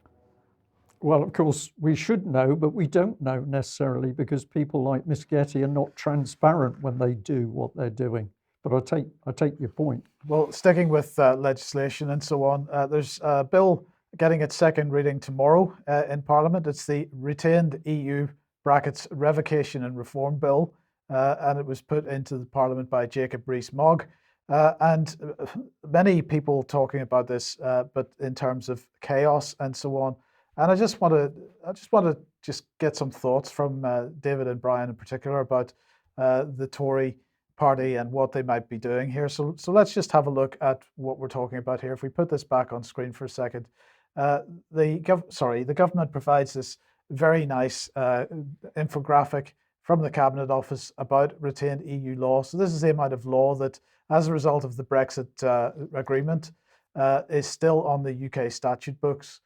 Well, of course, we should know, but we don't know necessarily because people like Ms. Getty are not transparent when they do what they're doing. But I take your point.
Well, sticking with legislation and so on, there's a bill getting its second reading tomorrow in Parliament. It's the Retained EU brackets Revocation and Reform Bill, and it was put into the Parliament by Jacob Rees-Mogg. And many people talking about this, but in terms of chaos and so on. And I just want to get some thoughts from David and Brian in particular about the Tory party and what they might be doing here. So let's just have a look at what we're talking about here. If we put this back on screen for a second, the government provides this very nice infographic from the Cabinet Office about retained EU law. So this is the amount of law that, as a result of the Brexit agreement, is still on the UK statute books.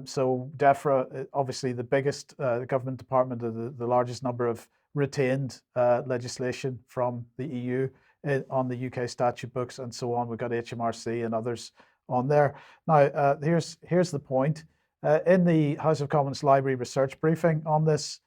So DEFRA, obviously the biggest government department, the largest number of retained legislation from the EU on the UK statute books and so on. We've got HMRC and others on there. Now, here's the point. In the House of Commons Library research briefing on this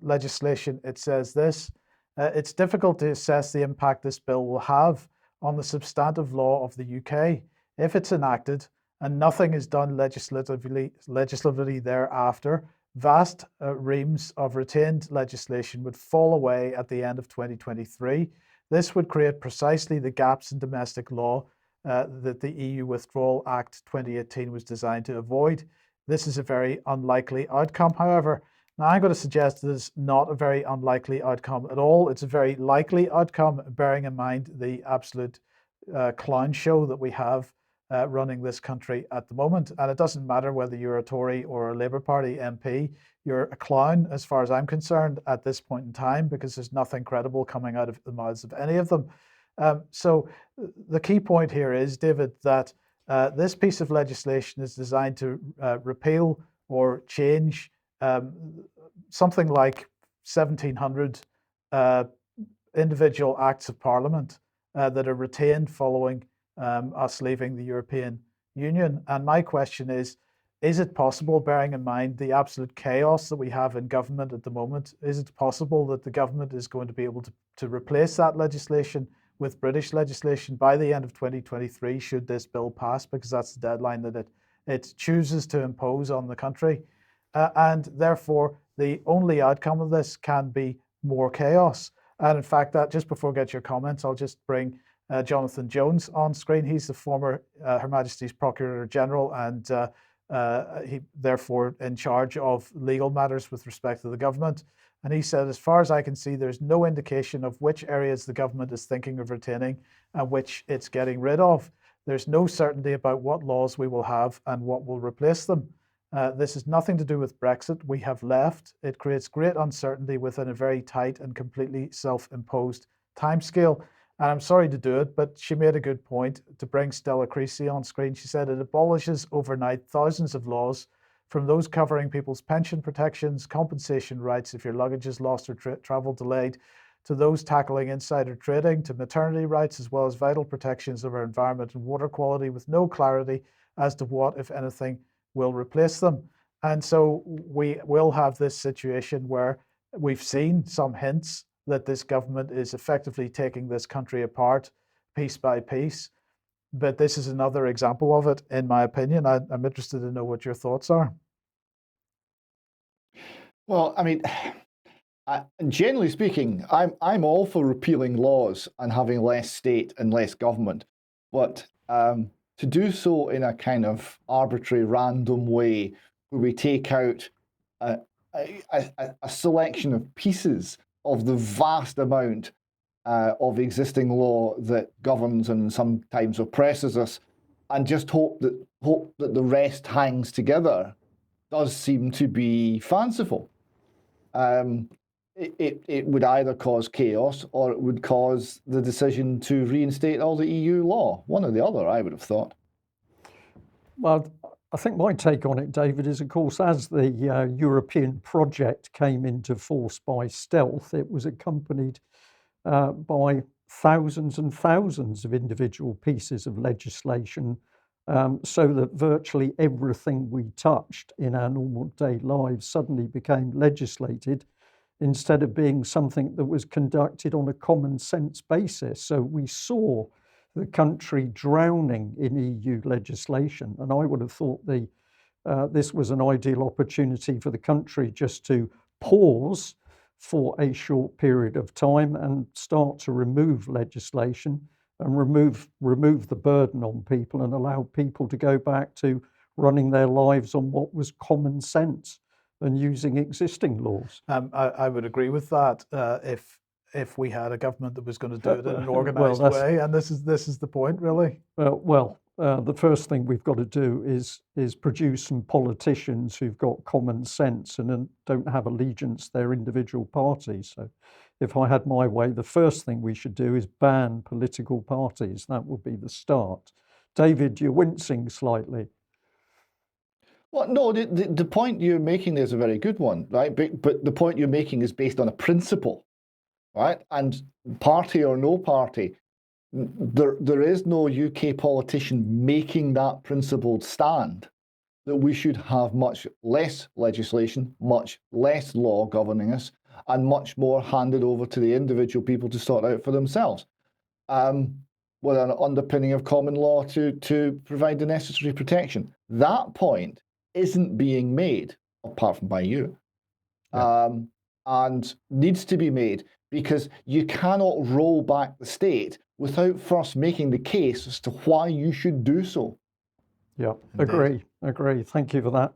legislation, it says this: it's difficult to assess the impact this bill will have on the substantive law of the UK if it's enacted and nothing is done legislatively thereafter. Vast reams of retained legislation would fall away at the end of 2023. This would create precisely the gaps in domestic law that the EU Withdrawal Act 2018 was designed to avoid. This is a very unlikely outcome, however. Now, I'm going to suggest that it's not a very unlikely outcome at all. It's a very likely outcome, bearing in mind the absolute clown show that we have running this country at the moment. And it doesn't matter whether you're a Tory or a Labour Party MP, you're a clown as far as I'm concerned at this point in time, because there's nothing credible coming out of the mouths of any of them. So the key point here is, David, that this piece of legislation is designed to repeal or change something like 1,700 individual acts of Parliament that are retained following us leaving the European Union. And my question is it possible, bearing in mind the absolute chaos that we have in government at the moment, is it possible that the government is going to be able to replace that legislation with British legislation by the end of 2023, should this bill pass, because that's the deadline that it chooses to impose on the country? And therefore, the only outcome of this can be more chaos. And in fact, that just before I get your comments, I'll just bring Jonathan Jones on screen. He's the former Her Majesty's Procurator General and he therefore in charge of legal matters with respect to the government. And he said, as far as I can see, there's no indication of which areas the government is thinking of retaining and which it's getting rid of. There's no certainty about what laws we will have and what will replace them. This has nothing to do with Brexit. We have left. It creates great uncertainty within a very tight and completely self-imposed timescale. And I'm sorry to do it, but she made a good point. To bring Stella Creasy on screen, she said it abolishes overnight thousands of laws, from those covering people's pension protections, compensation rights if your luggage is lost or travel delayed, to those tackling insider trading, to maternity rights, as well as vital protections of our environment and water quality, with no clarity as to what, if anything, will replace them. And so we will have this situation where we've seen some hints that this government is effectively taking this country apart piece by piece. But this is another example of it, in my opinion. I'm interested to know what your thoughts are.
Well, I mean, generally speaking, I'm all for repealing laws and having less state and less government. But to do so in a kind of arbitrary, random way, where we take out a selection of pieces of the vast amount of existing law that governs and sometimes oppresses us, and just hope that the rest hangs together, does seem to be fanciful. It would either cause chaos or it would cause the decision to reinstate all the EU law. One or the other, I would have thought.
Well, I think my take on it, David, is, of course, as the European project came into force by stealth, it was accompanied by thousands and thousands of individual pieces of legislation, so that virtually everything we touched in our normal day lives suddenly became legislated, instead of being something that was conducted on a common sense basis. So we saw the country drowning in EU legislation, and I would have thought this was an ideal opportunity for the country just to pause for a short period of time and start to remove legislation and remove the burden on people and allow people to go back to running their lives on what was common sense and using existing laws.
I would agree with that if we had a government that was going to do it in an organised way, and this is the point, really.
The first thing we've got to do is produce some politicians who've got common sense and don't have allegiance to their individual parties. So if I had my way, the first thing we should do is ban political parties. That would be the start. David, you're wincing slightly.
Well, no, the point you're making there is a very good one, right? But the point you're making is based on a principle, right? And party or no party, there is no UK politician making that principled stand that we should have much less legislation, much less law governing us, and much more handed over to the individual people to sort out for themselves, with an underpinning of common law to provide the necessary protection. That point isn't being made, apart from by you, and needs to be made, because you cannot roll back the state without first making the case as to why you should do so.
Yeah, agree. Thank you for that.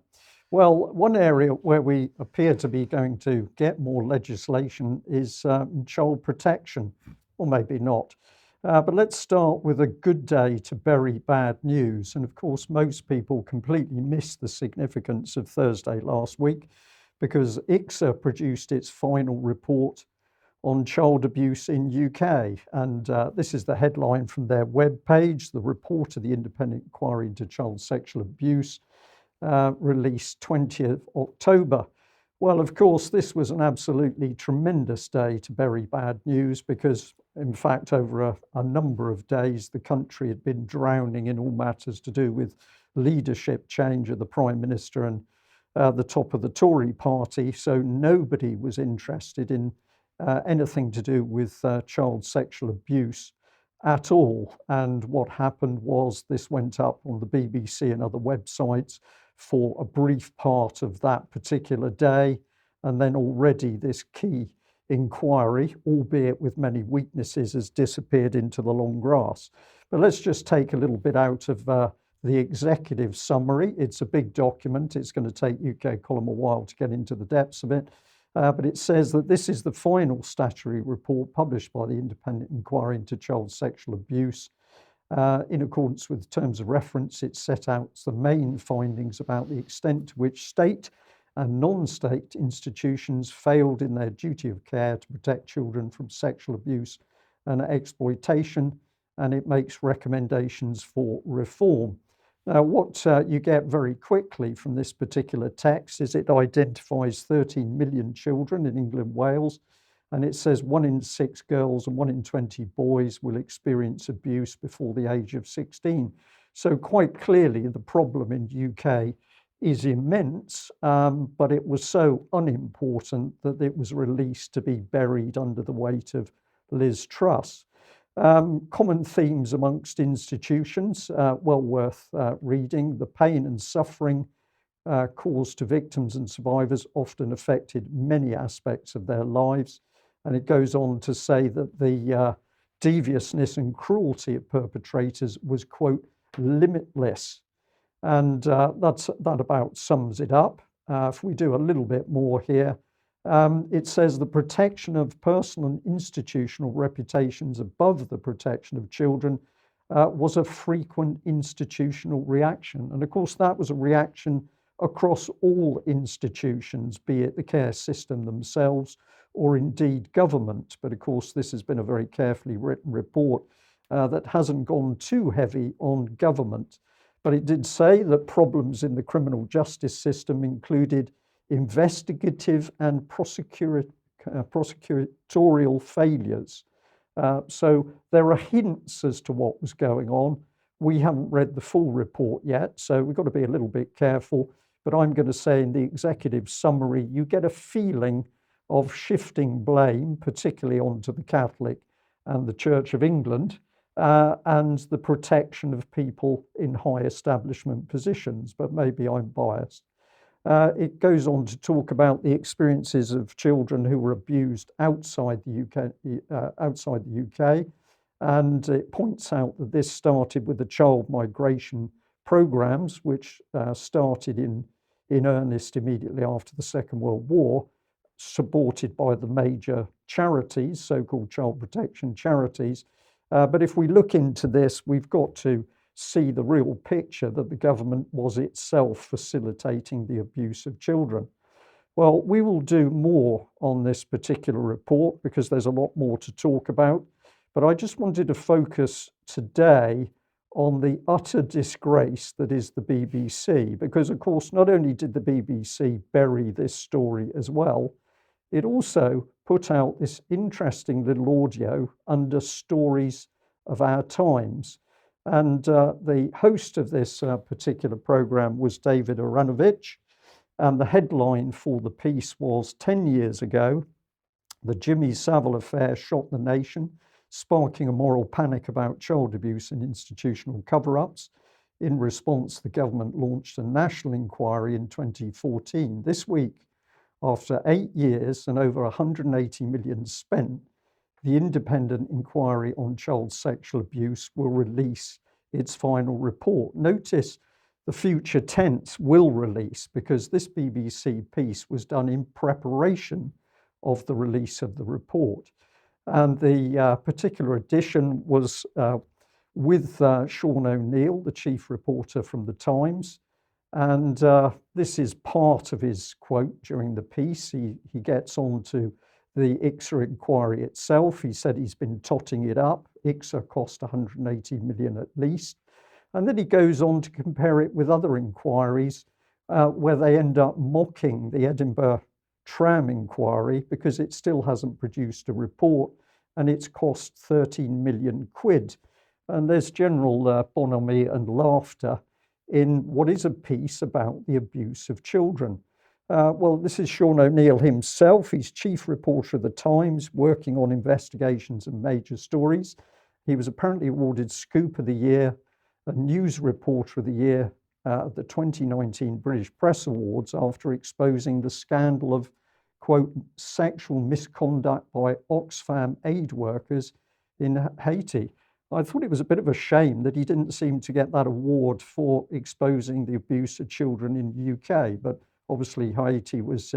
Well, one area where we appear to be going to get more legislation is child protection, or maybe not. But let's start with a good day to bury bad news. And of course, most people completely missed the significance of Thursday last week because ICSA produced its final report on child abuse in UK. And this is the headline from their webpage, the report of the Independent Inquiry into Child Sexual Abuse, released 20th October. Well, of course, this was an absolutely tremendous day to bury bad news because, in fact, over a number of days, the country had been drowning in all matters to do with leadership change of the Prime Minister and the top of the Tory party. So nobody was interested in anything to do with child sexual abuse at all. And what happened was this went up on the BBC and other websites for a brief part of that particular day. And then already this key inquiry, albeit with many weaknesses, has disappeared into the long grass. But let's just take a little bit out of the executive summary. It's a big document. It's going to take UK Column a while to get into the depths of it. But it says that this is the final statutory report published by the Independent Inquiry into Child Sexual Abuse. In accordance with terms of reference, it set out the main findings about the extent to which state and non-state institutions failed in their duty of care to protect children from sexual abuse and exploitation, and it makes recommendations for reform. Now, what you get very quickly from this particular text is it identifies 13 million children in England and Wales, and it says 1 in 6 girls and 1 in 20 boys will experience abuse before the age of 16. So quite clearly, the problem in the UK is immense, but it was so unimportant that it was released to be buried under the weight of Liz Truss. Common themes amongst institutions, well worth reading. The pain and suffering caused to victims and survivors often affected many aspects of their lives. And it goes on to say that the deviousness and cruelty of perpetrators was, quote, limitless. And that about sums it up. If we do a little bit more here, it says the protection of personal and institutional reputations above the protection of children was a frequent institutional reaction. And of course, that was a reaction across all institutions, be it the care system themselves or indeed government. But of course, this has been a very carefully written report that hasn't gone too heavy on government. But it did say that problems in the criminal justice system included investigative and prosecutorial failures. So there are hints as to what was going on. We haven't read the full report yet, so we've got to be a little bit careful. But I'm going to say in the executive summary, you get a feeling of shifting blame, particularly onto the Catholic and the Church of England, and the protection of people in high establishment positions, but maybe I'm biased. It goes on to talk about the experiences of children who were abused outside the UK, and it points out that this started with the child migration programs, which started in earnest immediately after the Second World War, supported by the major charities, so-called child protection charities. But if we look into this, we've got to see the real picture that the government was itself facilitating the abuse of children. Well, we will do more on this particular report because there's a lot more to talk about. But I just wanted to focus today on the utter disgrace that is the BBC, because of course not only did the BBC bury this story as well, it also put out this interesting little audio under Stories of Our Times. And the host of this particular programme was David Aranovich, and the headline for the piece was 10 years ago, the Jimmy Savile affair shocked the nation, sparking a moral panic about child abuse and institutional cover-ups. In response, the government launched a national inquiry in 2014. This week, after 8 years and over 180 million spent, the independent inquiry on child sexual abuse will release its final report. Notice the future tense, will release, because this BBC piece was done in preparation of the release of the report. And the particular edition was with Sean O'Neill, the chief reporter from The Times. And this is part of his quote during the piece. He gets on to the ICSA inquiry itself. He said he's been totting it up. ICSA cost 180 million at least. And then he goes on to compare it with other inquiries where they end up mocking the Edinburgh tram inquiry because it still hasn't produced a report and it's cost 13 million quid. And there's general bonhomie and laughter in what is a piece about the abuse of children. Well, this is Sean O'Neill himself. He's chief reporter of The Times, working on investigations and major stories. He was apparently awarded Scoop of the Year, a News Reporter of the Year at the 2019 British Press Awards after exposing the scandal of, quote, sexual misconduct by Oxfam aid workers in Haiti. I thought it was a bit of a shame that he didn't seem to get that award for exposing the abuse of children in the UK, but obviously Haiti was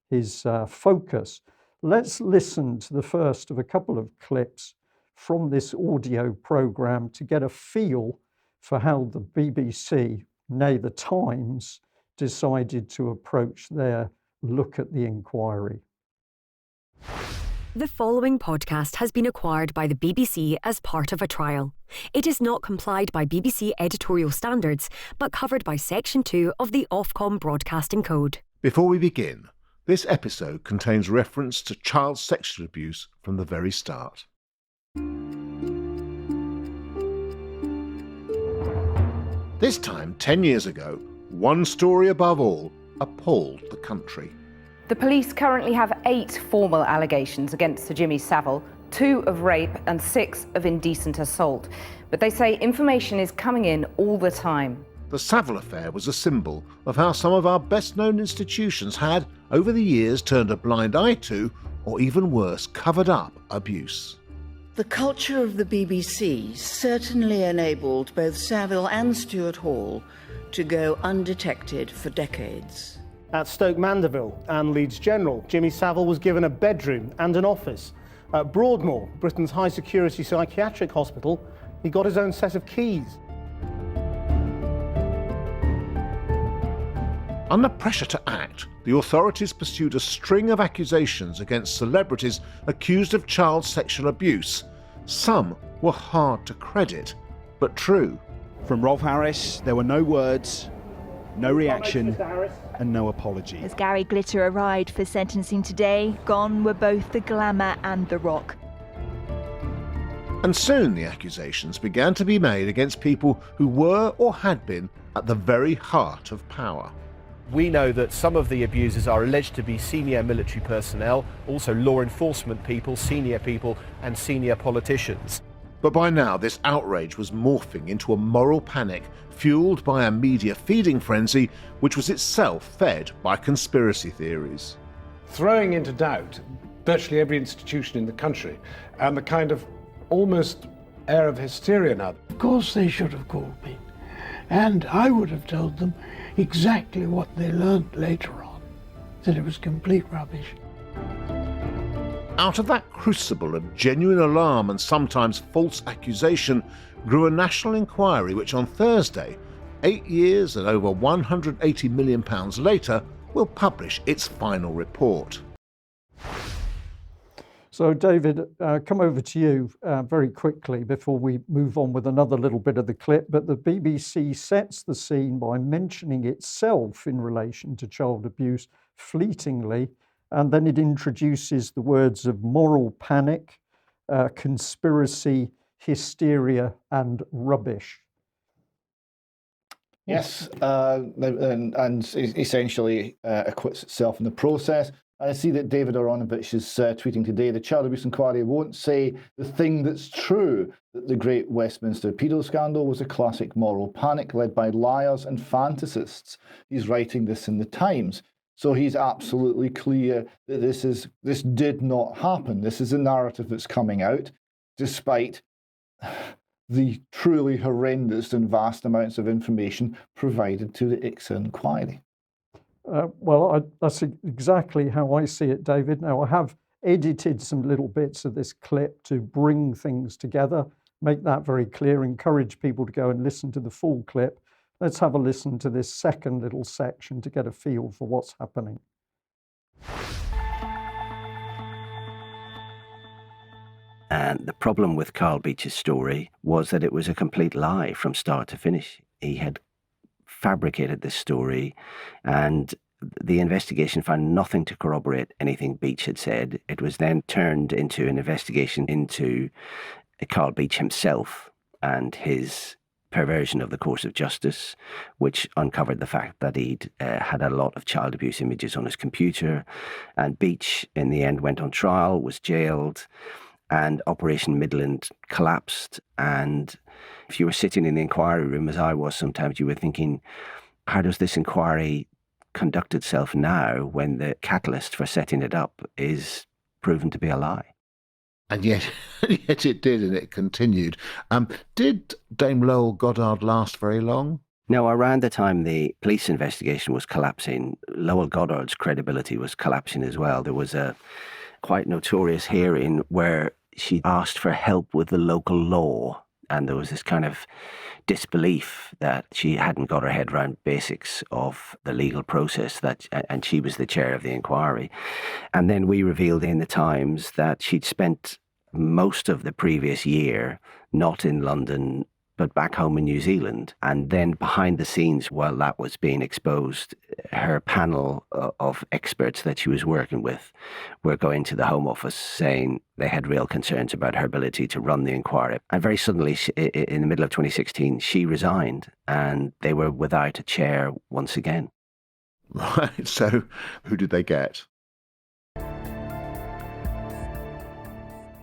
his focus. Let's listen to the first of a couple of clips from this audio programme to get a feel for how the BBC, nay the Times, decided to approach their look at the inquiry.
The following podcast has been acquired by the BBC as part of a trial. It is not complied by BBC editorial standards, but covered by Section 2 of the Ofcom Broadcasting Code.
Before we begin, this episode contains reference to child sexual abuse from the very start. This time, 10 years ago, one story above all appalled the country.
The police currently have 8 formal allegations against Sir Jimmy Savile, 2 of rape and 6 of indecent assault. But they say information is coming in all the time.
The Savile affair was a symbol of how some of our best-known institutions had, over the years, turned a blind eye to, or even worse, covered up abuse.
The culture of the BBC certainly enabled both Savile and Stuart Hall to go undetected for decades.
At Stoke Mandeville and Leeds General, Jimmy Savile was given a bedroom and an office. At Broadmoor, Britain's high-security psychiatric hospital, he got his own set of keys.
Under pressure to act, the authorities pursued a string of accusations against celebrities accused of child sexual abuse. Some were hard to credit, but true.
From Rolf Harris, there were no words, no reaction, and no apology.
As Gary Glitter arrived for sentencing today, gone were both the glamour and the rock.
And soon the accusations began to be made against people who were or had been at the very heart of power.
We know that some of the abusers are alleged to be senior military personnel, also law enforcement people, and senior politicians.
But by now this outrage was morphing into a moral panic fueled by a media feeding frenzy which was itself fed by conspiracy theories.
Throwing into doubt virtually every institution in the country and the kind of almost air of hysteria now.
Of course they should have called me, and I would have told them exactly what they learned later on, that it was complete rubbish.
Out of that crucible of genuine alarm and sometimes false accusation grew a national inquiry which on Thursday, 8 years and over £180 million later, will publish its final report.
So, David, come over to you very quickly before we move on with another little bit of the clip. But the BBC sets the scene by mentioning itself in relation to child abuse fleetingly, and then it introduces the words of moral panic, conspiracy, hysteria, and rubbish.
Yes, and essentially acquits itself in the process. And I see that David Aronovich is tweeting today, the child abuse inquiry won't say the thing that's true, that the Great Westminster Pedo Scandal was a classic moral panic led by liars and fantasists. He's writing this in the Times. So he's absolutely clear that this did not happen. This is a narrative that's coming out, despite the truly horrendous and vast amounts of information provided to the ICSA inquiry.
That's exactly how I see it, David. Now, I have edited some little bits of this clip to bring things together, make that very clear, encourage people to go and listen to the full clip. Let's have a listen to this second little section to get a feel for what's happening.
And the problem with Carl Beech's story was that it was a complete lie from start to finish. He had fabricated this story, and the investigation found nothing to corroborate anything Beech had said. It was then turned into an investigation into Carl Beech himself and his perversion of the course of justice, which uncovered the fact that he'd had a lot of child abuse images on his computer. And Beech, in the end, went on trial, was jailed, and Operation Midland collapsed. And if you were sitting in the inquiry room, as I was sometimes, you were thinking, how does this inquiry conduct itself now when the catalyst for setting it up is proven to be a lie?
And yet it did, and it continued. Did Dame Lowell Goddard last very long?
No, around the time the police investigation was collapsing, Lowell Goddard's credibility was collapsing as well. There was a quite notorious hearing where she asked for help with the local law, and there was this kind of disbelief that she hadn't got her head around basics of the legal process, and she was the chair of the inquiry. And then we revealed in the Times that she'd spent most of the previous year not in London, but back home in New Zealand. And then behind the scenes, while that was being exposed, her panel of experts that she was working with were going to the Home Office saying they had real concerns about her ability to run the inquiry. And very suddenly, in the middle of 2016, she resigned, and they were without a chair once again.
Right, so who did they get?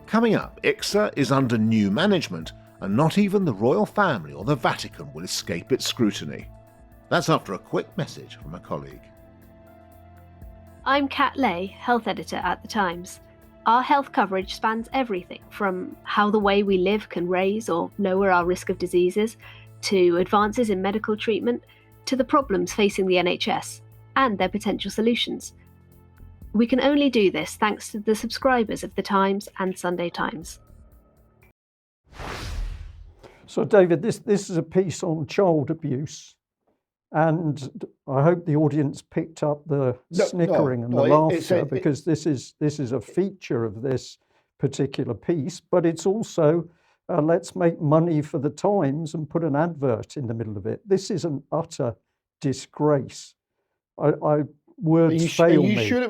Coming up, ICSA is under new management, and not even the royal family or the Vatican will escape its scrutiny. That's after a quick message from a colleague.
I'm Kat Lay, health editor at The Times. Our health coverage spans everything from how the way we live can raise or lower our risk of diseases, to advances in medical treatment, to the problems facing the NHS and their potential solutions. We can only do this thanks to the subscribers of The Times and Sunday Times.
So, David, this is a piece on child abuse, and I hope the audience picked up the snickering and the laughter, because this is a feature of this particular piece. But it's also let's make money for the Times and put an advert in the middle of it. This is an utter disgrace. Words fail me.
Are you sure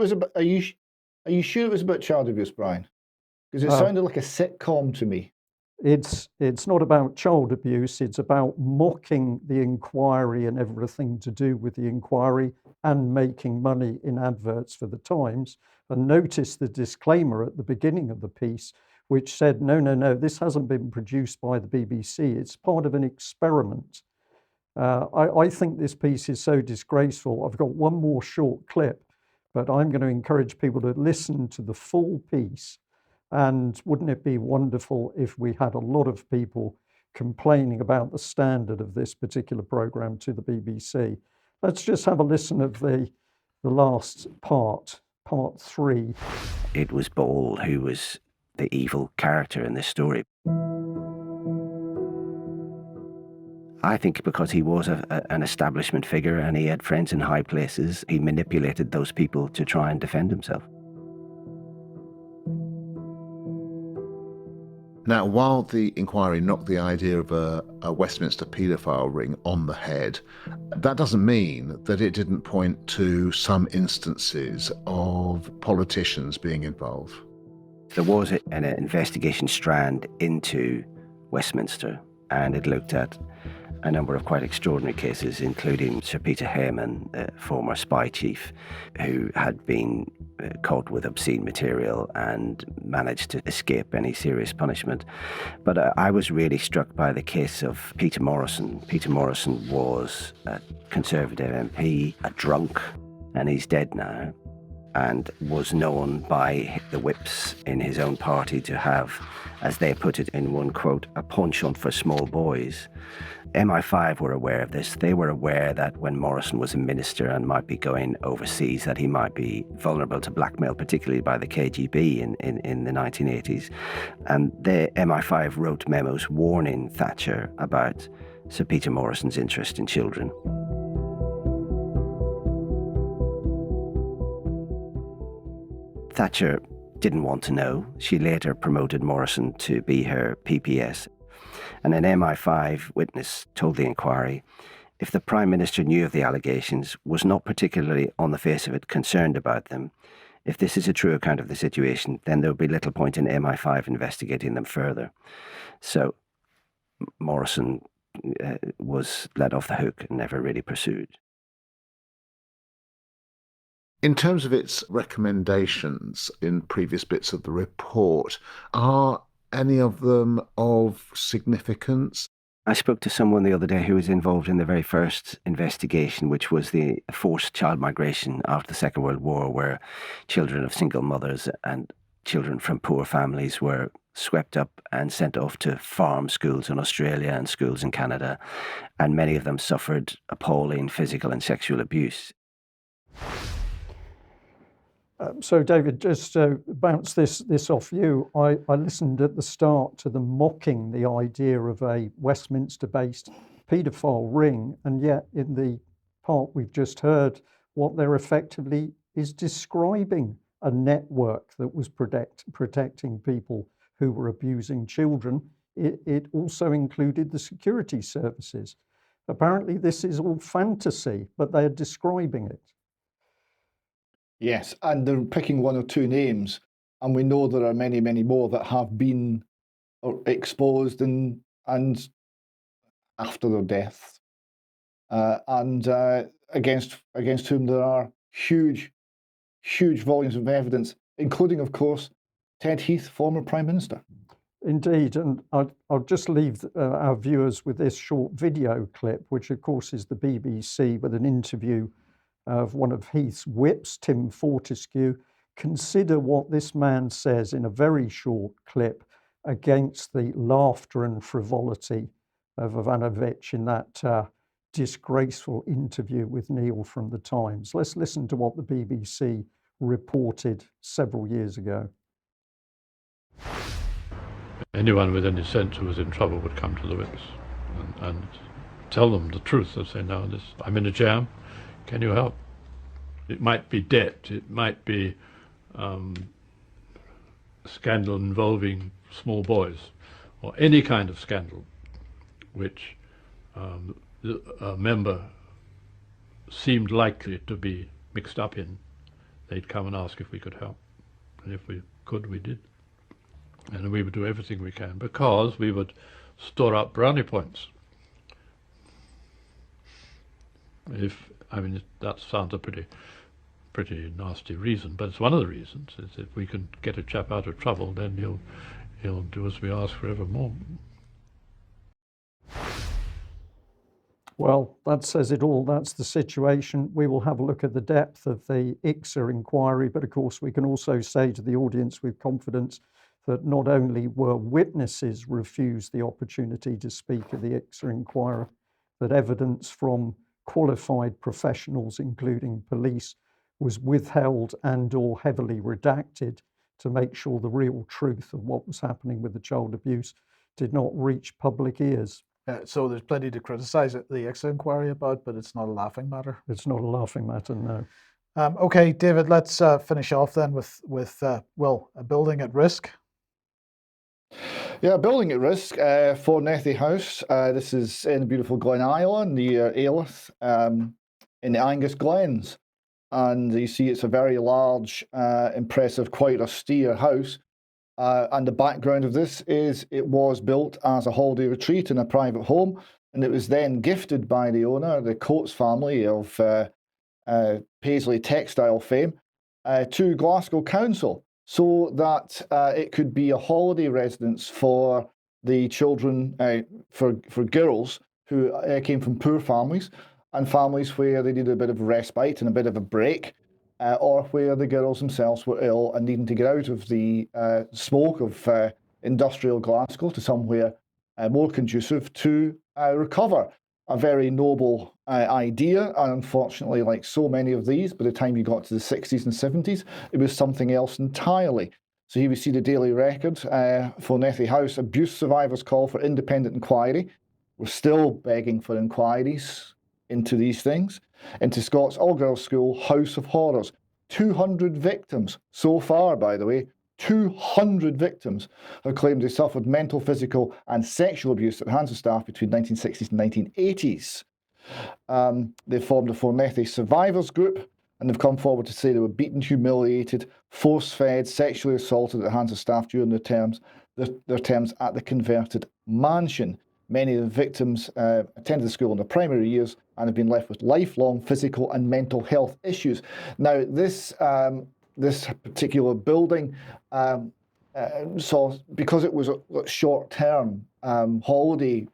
it was about child abuse, Brian? Because it sounded like a sitcom to me.
It's not about child abuse, it's about mocking the inquiry and everything to do with the inquiry and making money in adverts for the Times. And notice the disclaimer at the beginning of the piece, which said, no, this hasn't been produced by the BBC, it's part of an experiment. I think this piece is so disgraceful. I've got one more short clip, but I'm going to encourage people to listen to the full piece. And wouldn't it be wonderful if we had a lot of people complaining about the standard of this particular programme to the BBC? Let's just have a listen of the last part 3.
It was Ball who was the evil character in this story. I think because he was an establishment figure and he had friends in high places, he manipulated those people to try and defend himself.
Now, while the inquiry knocked the idea of a Westminster paedophile ring on the head, that doesn't mean that it didn't point to some instances of politicians being involved.
There was an investigation strand into Westminster, and it looked at a number of quite extraordinary cases, including Sir Peter Hayman, former spy chief, who had been caught with obscene material and managed to escape any serious punishment. But I was really struck by the case of Peter Morrison. Peter Morrison was a Conservative MP, a drunk, and he's dead now, and was known by the whips in his own party to have, as they put it in one quote, a penchant for small boys. MI5 were aware of this. They were aware that when Morrison was a minister and might be going overseas, that he might be vulnerable to blackmail, particularly by the KGB in the 1980s. And the MI5 wrote memos warning Thatcher about Sir Peter Morrison's interest in children. Thatcher didn't want to know. She later promoted Morrison to be her PPS. And an MI5 witness told the inquiry, if the Prime Minister knew of the allegations, was not particularly, on the face of it, concerned about them, if this is a true account of the situation, then there would be little point in MI5 investigating them further. So Morrison was let off the hook and never really pursued.
In terms of its recommendations in previous bits of the report, are any of them of significance?
I spoke to someone the other day who was involved in the very first investigation, which was the forced child migration after the Second World War, where children of single mothers and children from poor families were swept up and sent off to farm schools in Australia and schools in Canada, and many of them suffered appalling physical and sexual abuse.
So, David, just to bounce this off you, I listened at the start to them mocking the idea of a Westminster-based paedophile ring, and yet in the part we've just heard, what they're effectively is describing a network that was protecting people who were abusing children. It also included the security services. Apparently, this is all fantasy, but they're describing it.
Yes, and they're picking one or two names, and we know there are many, many more that have been exposed and after their death, and against whom there are huge volumes of evidence, including, of course, Ted Heath, former Prime Minister.
Indeed, and I'll just leave our viewers with this short video clip, which of course is the BBC with an interview of one of Heath's whips, Tim Fortescue. Consider what this man says in a very short clip against the laughter and frivolity of Ivanovic in that disgraceful interview with Neil from the Times. Let's listen to what the BBC reported several years ago.
Anyone with any sense who was in trouble would come to the whips and tell them the truth. They'd say, no, I'm in a jam. Can you help? It might be debt, it might be a scandal involving small boys, or any kind of scandal which a member seemed likely to be mixed up in. They'd come and ask if we could help. And if we could, we did. And we would do everything we can, because we would store up brownie points. That sounds a pretty nasty reason, but it's one of the reasons. Is if we can get a chap out of trouble, then he'll do as we ask forevermore.
Well, that says it all. That's the situation. We will have a look at the depth of the ICSA inquiry, but of course we can also say to the audience with confidence that not only were witnesses refused the opportunity to speak at the ICSA inquiry, that evidence from qualified professionals, including police, was withheld and or heavily redacted to make sure the real truth of what was happening with the child abuse did not reach public ears.
So there's plenty to criticise the ICSA inquiry about, but it's not a laughing matter.
It's not a laughing matter, no.
Okay, David, let's finish off then with a building at risk.
Yeah, building at risk for Nethy House. This is in the beautiful Glen Island near Ailith in the Angus Glens. And you see it's a very large, impressive, quite austere house. And the background of this is it was built as a holiday retreat in a private home, and it was then gifted by the owner, the Coates family of Paisley textile fame, to Glasgow Council, so that it could be a holiday residence for the children, for girls who came from poor families and families where they needed a bit of respite and a bit of a break, or where the girls themselves were ill and needing to get out of the smoke of industrial Glasgow to somewhere more conducive to recover. A very noble idea, and unfortunately, like so many of these, by the time you got to the 60s and 70s, it was something else entirely. So here we see the Daily Record for Nethy House. Abuse survivors call for independent inquiry. We're still begging for inquiries into these things. Into Scott's all-girls school, House of Horrors. 200 victims so far, by the way. 200 victims have claimed they suffered mental, physical and sexual abuse at the hands of staff between 1960s and 1980s. They formed a Fornethy survivors group, and they've come forward to say they were beaten, humiliated, force-fed, sexually assaulted at the hands of staff during their terms at the converted mansion. Many of the victims attended the school in their primary years and have been left with lifelong physical and mental health issues. Now, this particular building saw, because it was a short-term holiday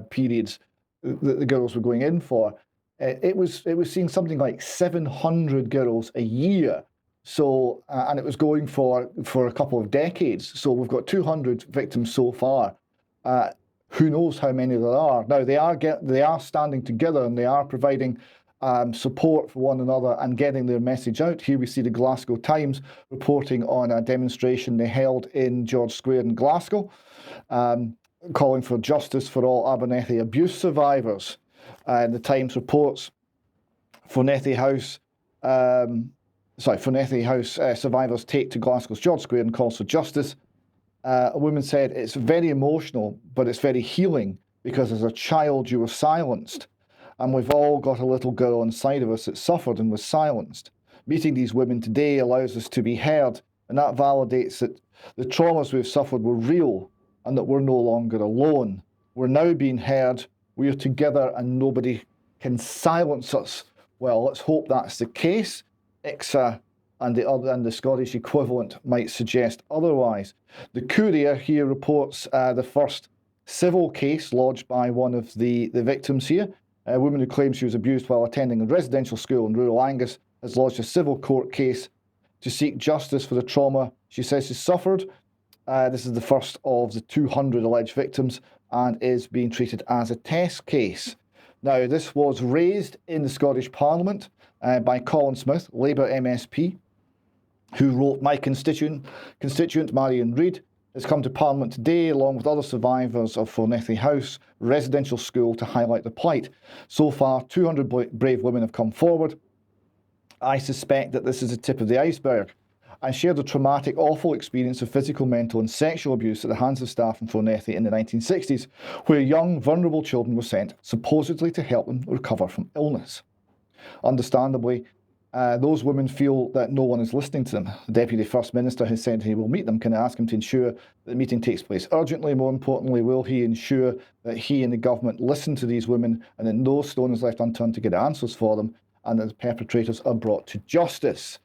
periods that the girls were going in for, it was seeing something like 700 girls a year. So, and it was going for a couple of decades. So we've got 200 victims so far. Who knows how many there are? Now they are standing together and they are providing support for one another and getting their message out. Here we see the Glasgow Times reporting on a demonstration they held in George Square in Glasgow, calling for justice for all Abernethy abuse survivors. The Times reports Fornethy House survivors take to Glasgow's George Square and calls for justice. A woman said, "It's very emotional, but it's very healing, because as a child you were silenced. And we've all got a little girl inside of us that suffered and was silenced. Meeting these women today allows us to be heard, and that validates that the traumas we've suffered were real and that we're no longer alone. We're now being heard, we are together, and nobody can silence us." Well, let's hope that's the case. ICSA and the Scottish equivalent might suggest otherwise. The Courier here reports the first civil case lodged by one of the victims here. A woman who claims she was abused while attending a residential school in rural Angus has lodged a civil court case to seek justice for the trauma she says she suffered. This is the first of the 200 alleged victims and is being treated as a test case. Now, this was raised in the Scottish Parliament by Colin Smith, Labour MSP, who wrote, "My constituent Marion Reid has come to Parliament today along with other survivors of Fornethy House residential school to highlight the plight. So far, 200 brave women have come forward. I suspect that this is the tip of the iceberg. I shared a traumatic, awful experience of physical, mental and sexual abuse at the hands of staff in Fornethy in the 1960s, where young, vulnerable children were sent, supposedly to help them recover from illness. Understandably, those women feel that no one is listening to them. The Deputy First Minister has said he will meet them. Can I ask him to ensure that the meeting takes place urgently? More importantly, will he ensure that he and the government listen to these women and that no stone is left unturned to get answers for them and that the perpetrators are brought to justice?"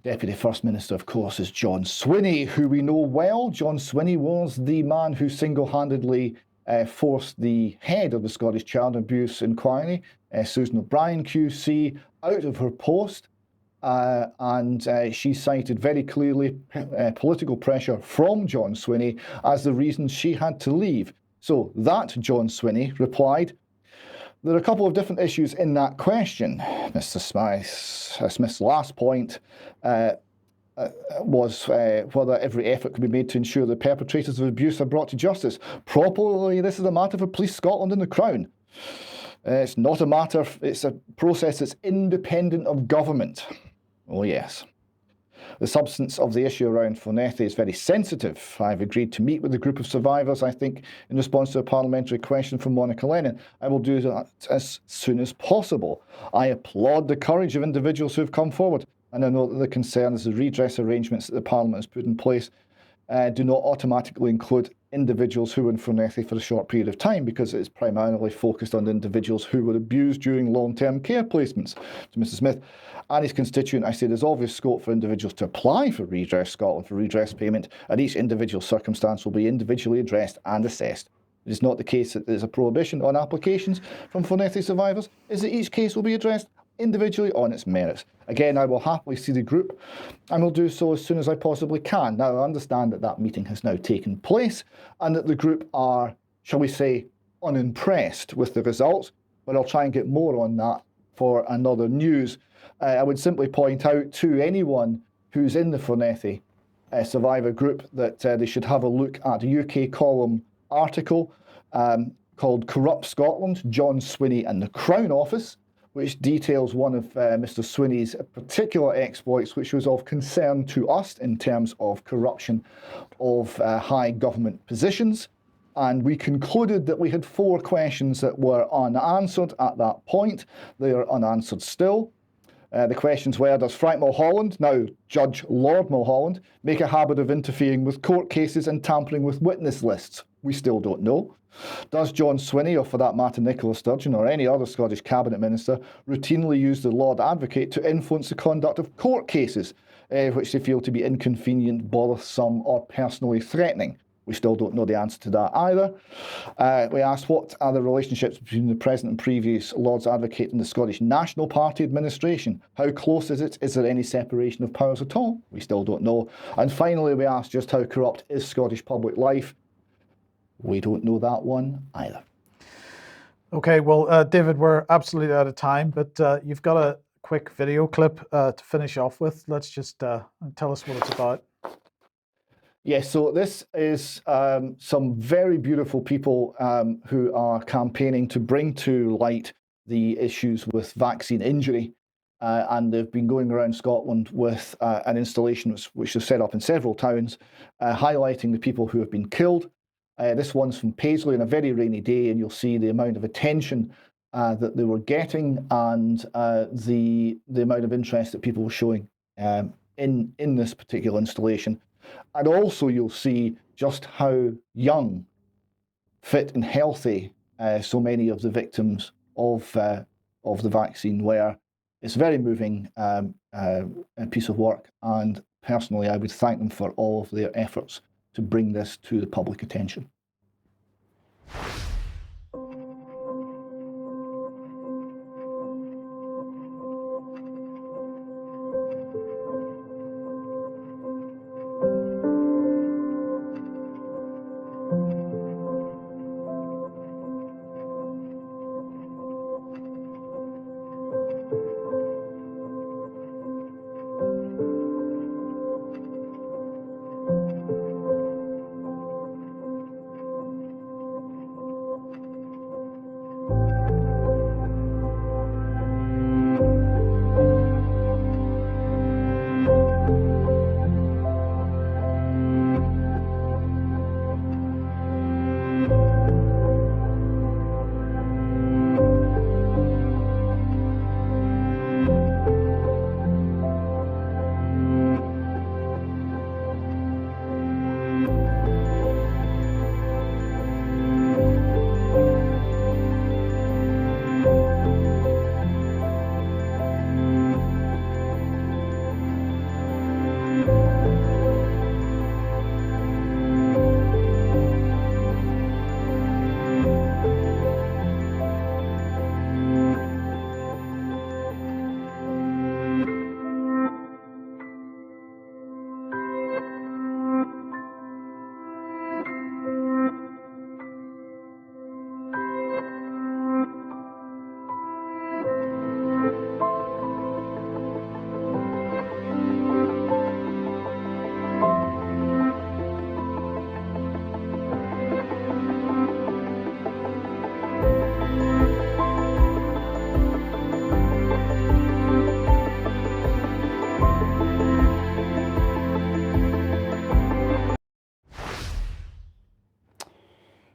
Deputy First Minister, of course, is John Swinney, who we know well. John Swinney was the man who single-handedly forced the head of the Scottish Child Abuse Inquiry, Susan O'Brien QC, out of her post, and she cited very clearly political pressure from John Swinney as the reason she had to leave. So that John Swinney replied, "There are a couple of different issues in that question. Mr. Smith's last point was whether every effort could be made to ensure the perpetrators of abuse are brought to justice. Properly, this is a matter for Police Scotland and the Crown. It's not a matter, it's a process that's independent of government." Oh yes. The substance of the issue around Llanelli is very sensitive. I've agreed to meet with a group of survivors, I think, in response to a parliamentary question from Monica Lennon. I will do that as soon as possible. I applaud the courage of individuals who have come forward, and I know that the concern is the redress arrangements that the Parliament has put in place do not automatically include individuals who were in Llanelli for a short period of time, because it is primarily focused on individuals who were abused during long-term care placements. To Mr Smith and his constituent, I say there's obvious scope for individuals to apply for Redress Scotland for redress payment, and each individual circumstance will be individually addressed and assessed. It is not the case that there's a prohibition on applications from Llanelli survivors, is that each case will be addressed individually on its merits. Again, I will happily see the group and will do so as soon as I possibly can. Now, I understand that that meeting has now taken place and that the group are, shall we say, unimpressed with the results, but I'll try and get more on that for another news. I would simply point out to anyone who's in the Llanelli survivor group that they should have a look at a UK column article called Corrupt Scotland, John Swinney and the Crown Office, which details one of Mr Swinney's particular exploits, which was of concern to us in terms of corruption of high government positions. And we concluded that we had 4 questions that were unanswered at that point. They are unanswered still. The questions were, does Frank Mulholland, now Judge Lord Mulholland, make a habit of interfering with court cases and tampering with witness lists? We still don't know. Does John Swinney, or for that matter Nicola Sturgeon, or any other Scottish Cabinet Minister, routinely use the Lord Advocate to influence the conduct of court cases, which they feel to be inconvenient, bothersome, or personally threatening? We still don't know the answer to that either. We asked, what are the relationships between the present and previous Lord's Advocate and the Scottish National Party administration? How close is it? Is there any separation of powers at all? We still don't know. And finally, we asked, just how corrupt is Scottish public life? We don't know that one either.
Okay, well, David, we're absolutely out of time, but you've got a quick video clip to finish off with. Let's just tell us what it's about.
Yes, so this is some very beautiful people who are campaigning to bring to light the issues with vaccine injury. And they've been going around Scotland with an installation which is set up in several towns, highlighting the people who have been killed. This one's from Paisley on a very rainy day, and you'll see the amount of attention that they were getting and the amount of interest that people were showing in this particular installation. And also you'll see just how young, fit and healthy so many of the victims of the vaccine were. It's a very moving piece of work, and personally I would thank them for all of their efforts to bring this to the public attention.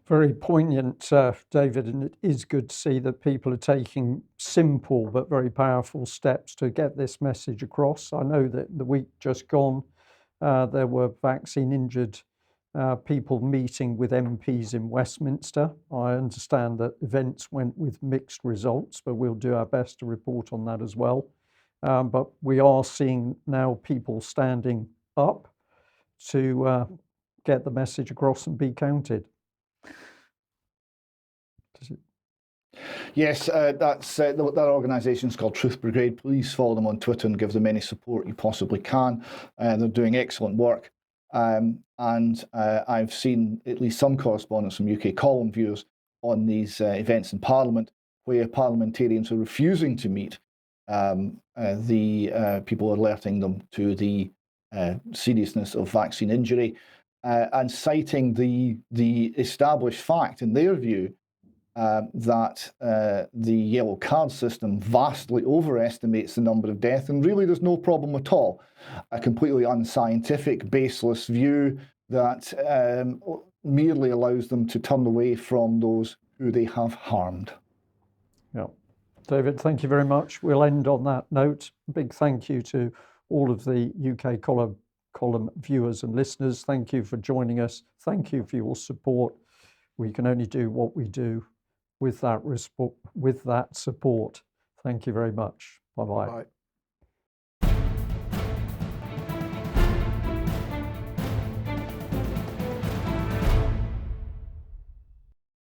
Very poignant, David, and it is good to see that people are taking simple but very powerful steps to get this message across. I know that the week just gone, there were vaccine injured people meeting with MPs in Westminster. I understand that events went with mixed results, but we'll do our best to report on that as well. But we are seeing now people standing up to get the message across and be counted.
Yes, that organisation is called Truth Brigade. Please follow them on Twitter and give them any support you possibly can. They're doing excellent work. And I've seen at least some correspondence from UK column viewers on these events in Parliament where parliamentarians are refusing to meet the people alerting them to the seriousness of vaccine injury and citing the established fact, in their view, that the yellow card system vastly overestimates the number of deaths, and really there's no problem at all. A completely unscientific, baseless view that merely allows them to turn away from those who they have harmed.
Yeah. David, thank you very much. We'll end on that note. Big thank you to all of the UK column viewers and listeners. Thank you for joining us. Thank you for your support. We can only do what we do with that support. Thank you very much. Bye-bye.
Bye.